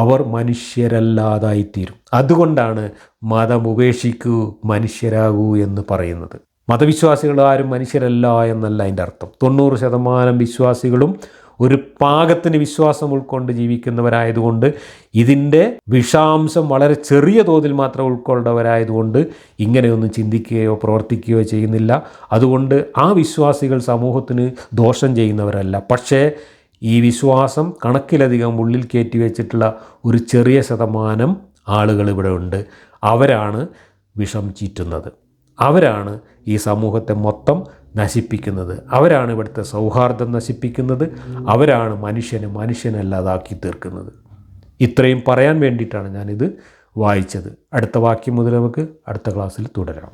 അവർ മനുഷ്യരല്ലാതായിത്തീരും. അതുകൊണ്ടാണ് മതം ഉപേക്ഷിക്കൂ മനുഷ്യരാകൂ എന്ന് പറയുന്നത്. മതവിശ്വാസികൾ ആരും മനുഷ്യരല്ല എന്നല്ല അതിൻ്റെ അർത്ഥം. 90% വിശ്വാസികളും ഒരു പാകത്തിന് വിശ്വാസം ഉൾക്കൊണ്ട് ജീവിക്കുന്നവരായതുകൊണ്ട്, ഇതിൻ്റെ വിഷാംശം വളരെ ചെറിയ തോതിൽ മാത്രം ഉൾക്കൊണ്ടവരായതുകൊണ്ട് ഇങ്ങനെയൊന്നും ചിന്തിക്കുകയോ പ്രവർത്തിക്കുകയോ ചെയ്യുന്നില്ല. അതുകൊണ്ട് ആ വിശ്വാസികൾ സമൂഹത്തിന് ദോഷം ചെയ്യുന്നവരല്ല. പക്ഷേ ഈ വിശ്വാസം കണക്കിലധികം ഉള്ളിൽ കയറ്റി വെച്ചിട്ടുള്ള ഒരു ചെറിയ ശതമാനം ആളുകൾ ഇവിടെ ഉണ്ട്. അവരാണ് വിഷം ചീറ്റുന്നത്, അവരാണ് ഈ സമൂഹത്തെ മൊത്തം നശിപ്പിക്കുന്നത്, അവരാണ് ഇവിടുത്തെ സൗഹാർദ്ദം നശിപ്പിക്കുന്നത്, അവരാണ് മനുഷ്യനല്ലാതാക്കി തീർക്കുന്നത്. ഇത്രയും പറയാൻ വേണ്ടിയിട്ടാണ് ഞാനിത് വായിച്ചത്. അടുത്ത വാക്യം മുതൽ നമുക്ക് അടുത്ത ക്ലാസ്സിൽ തുടരാം.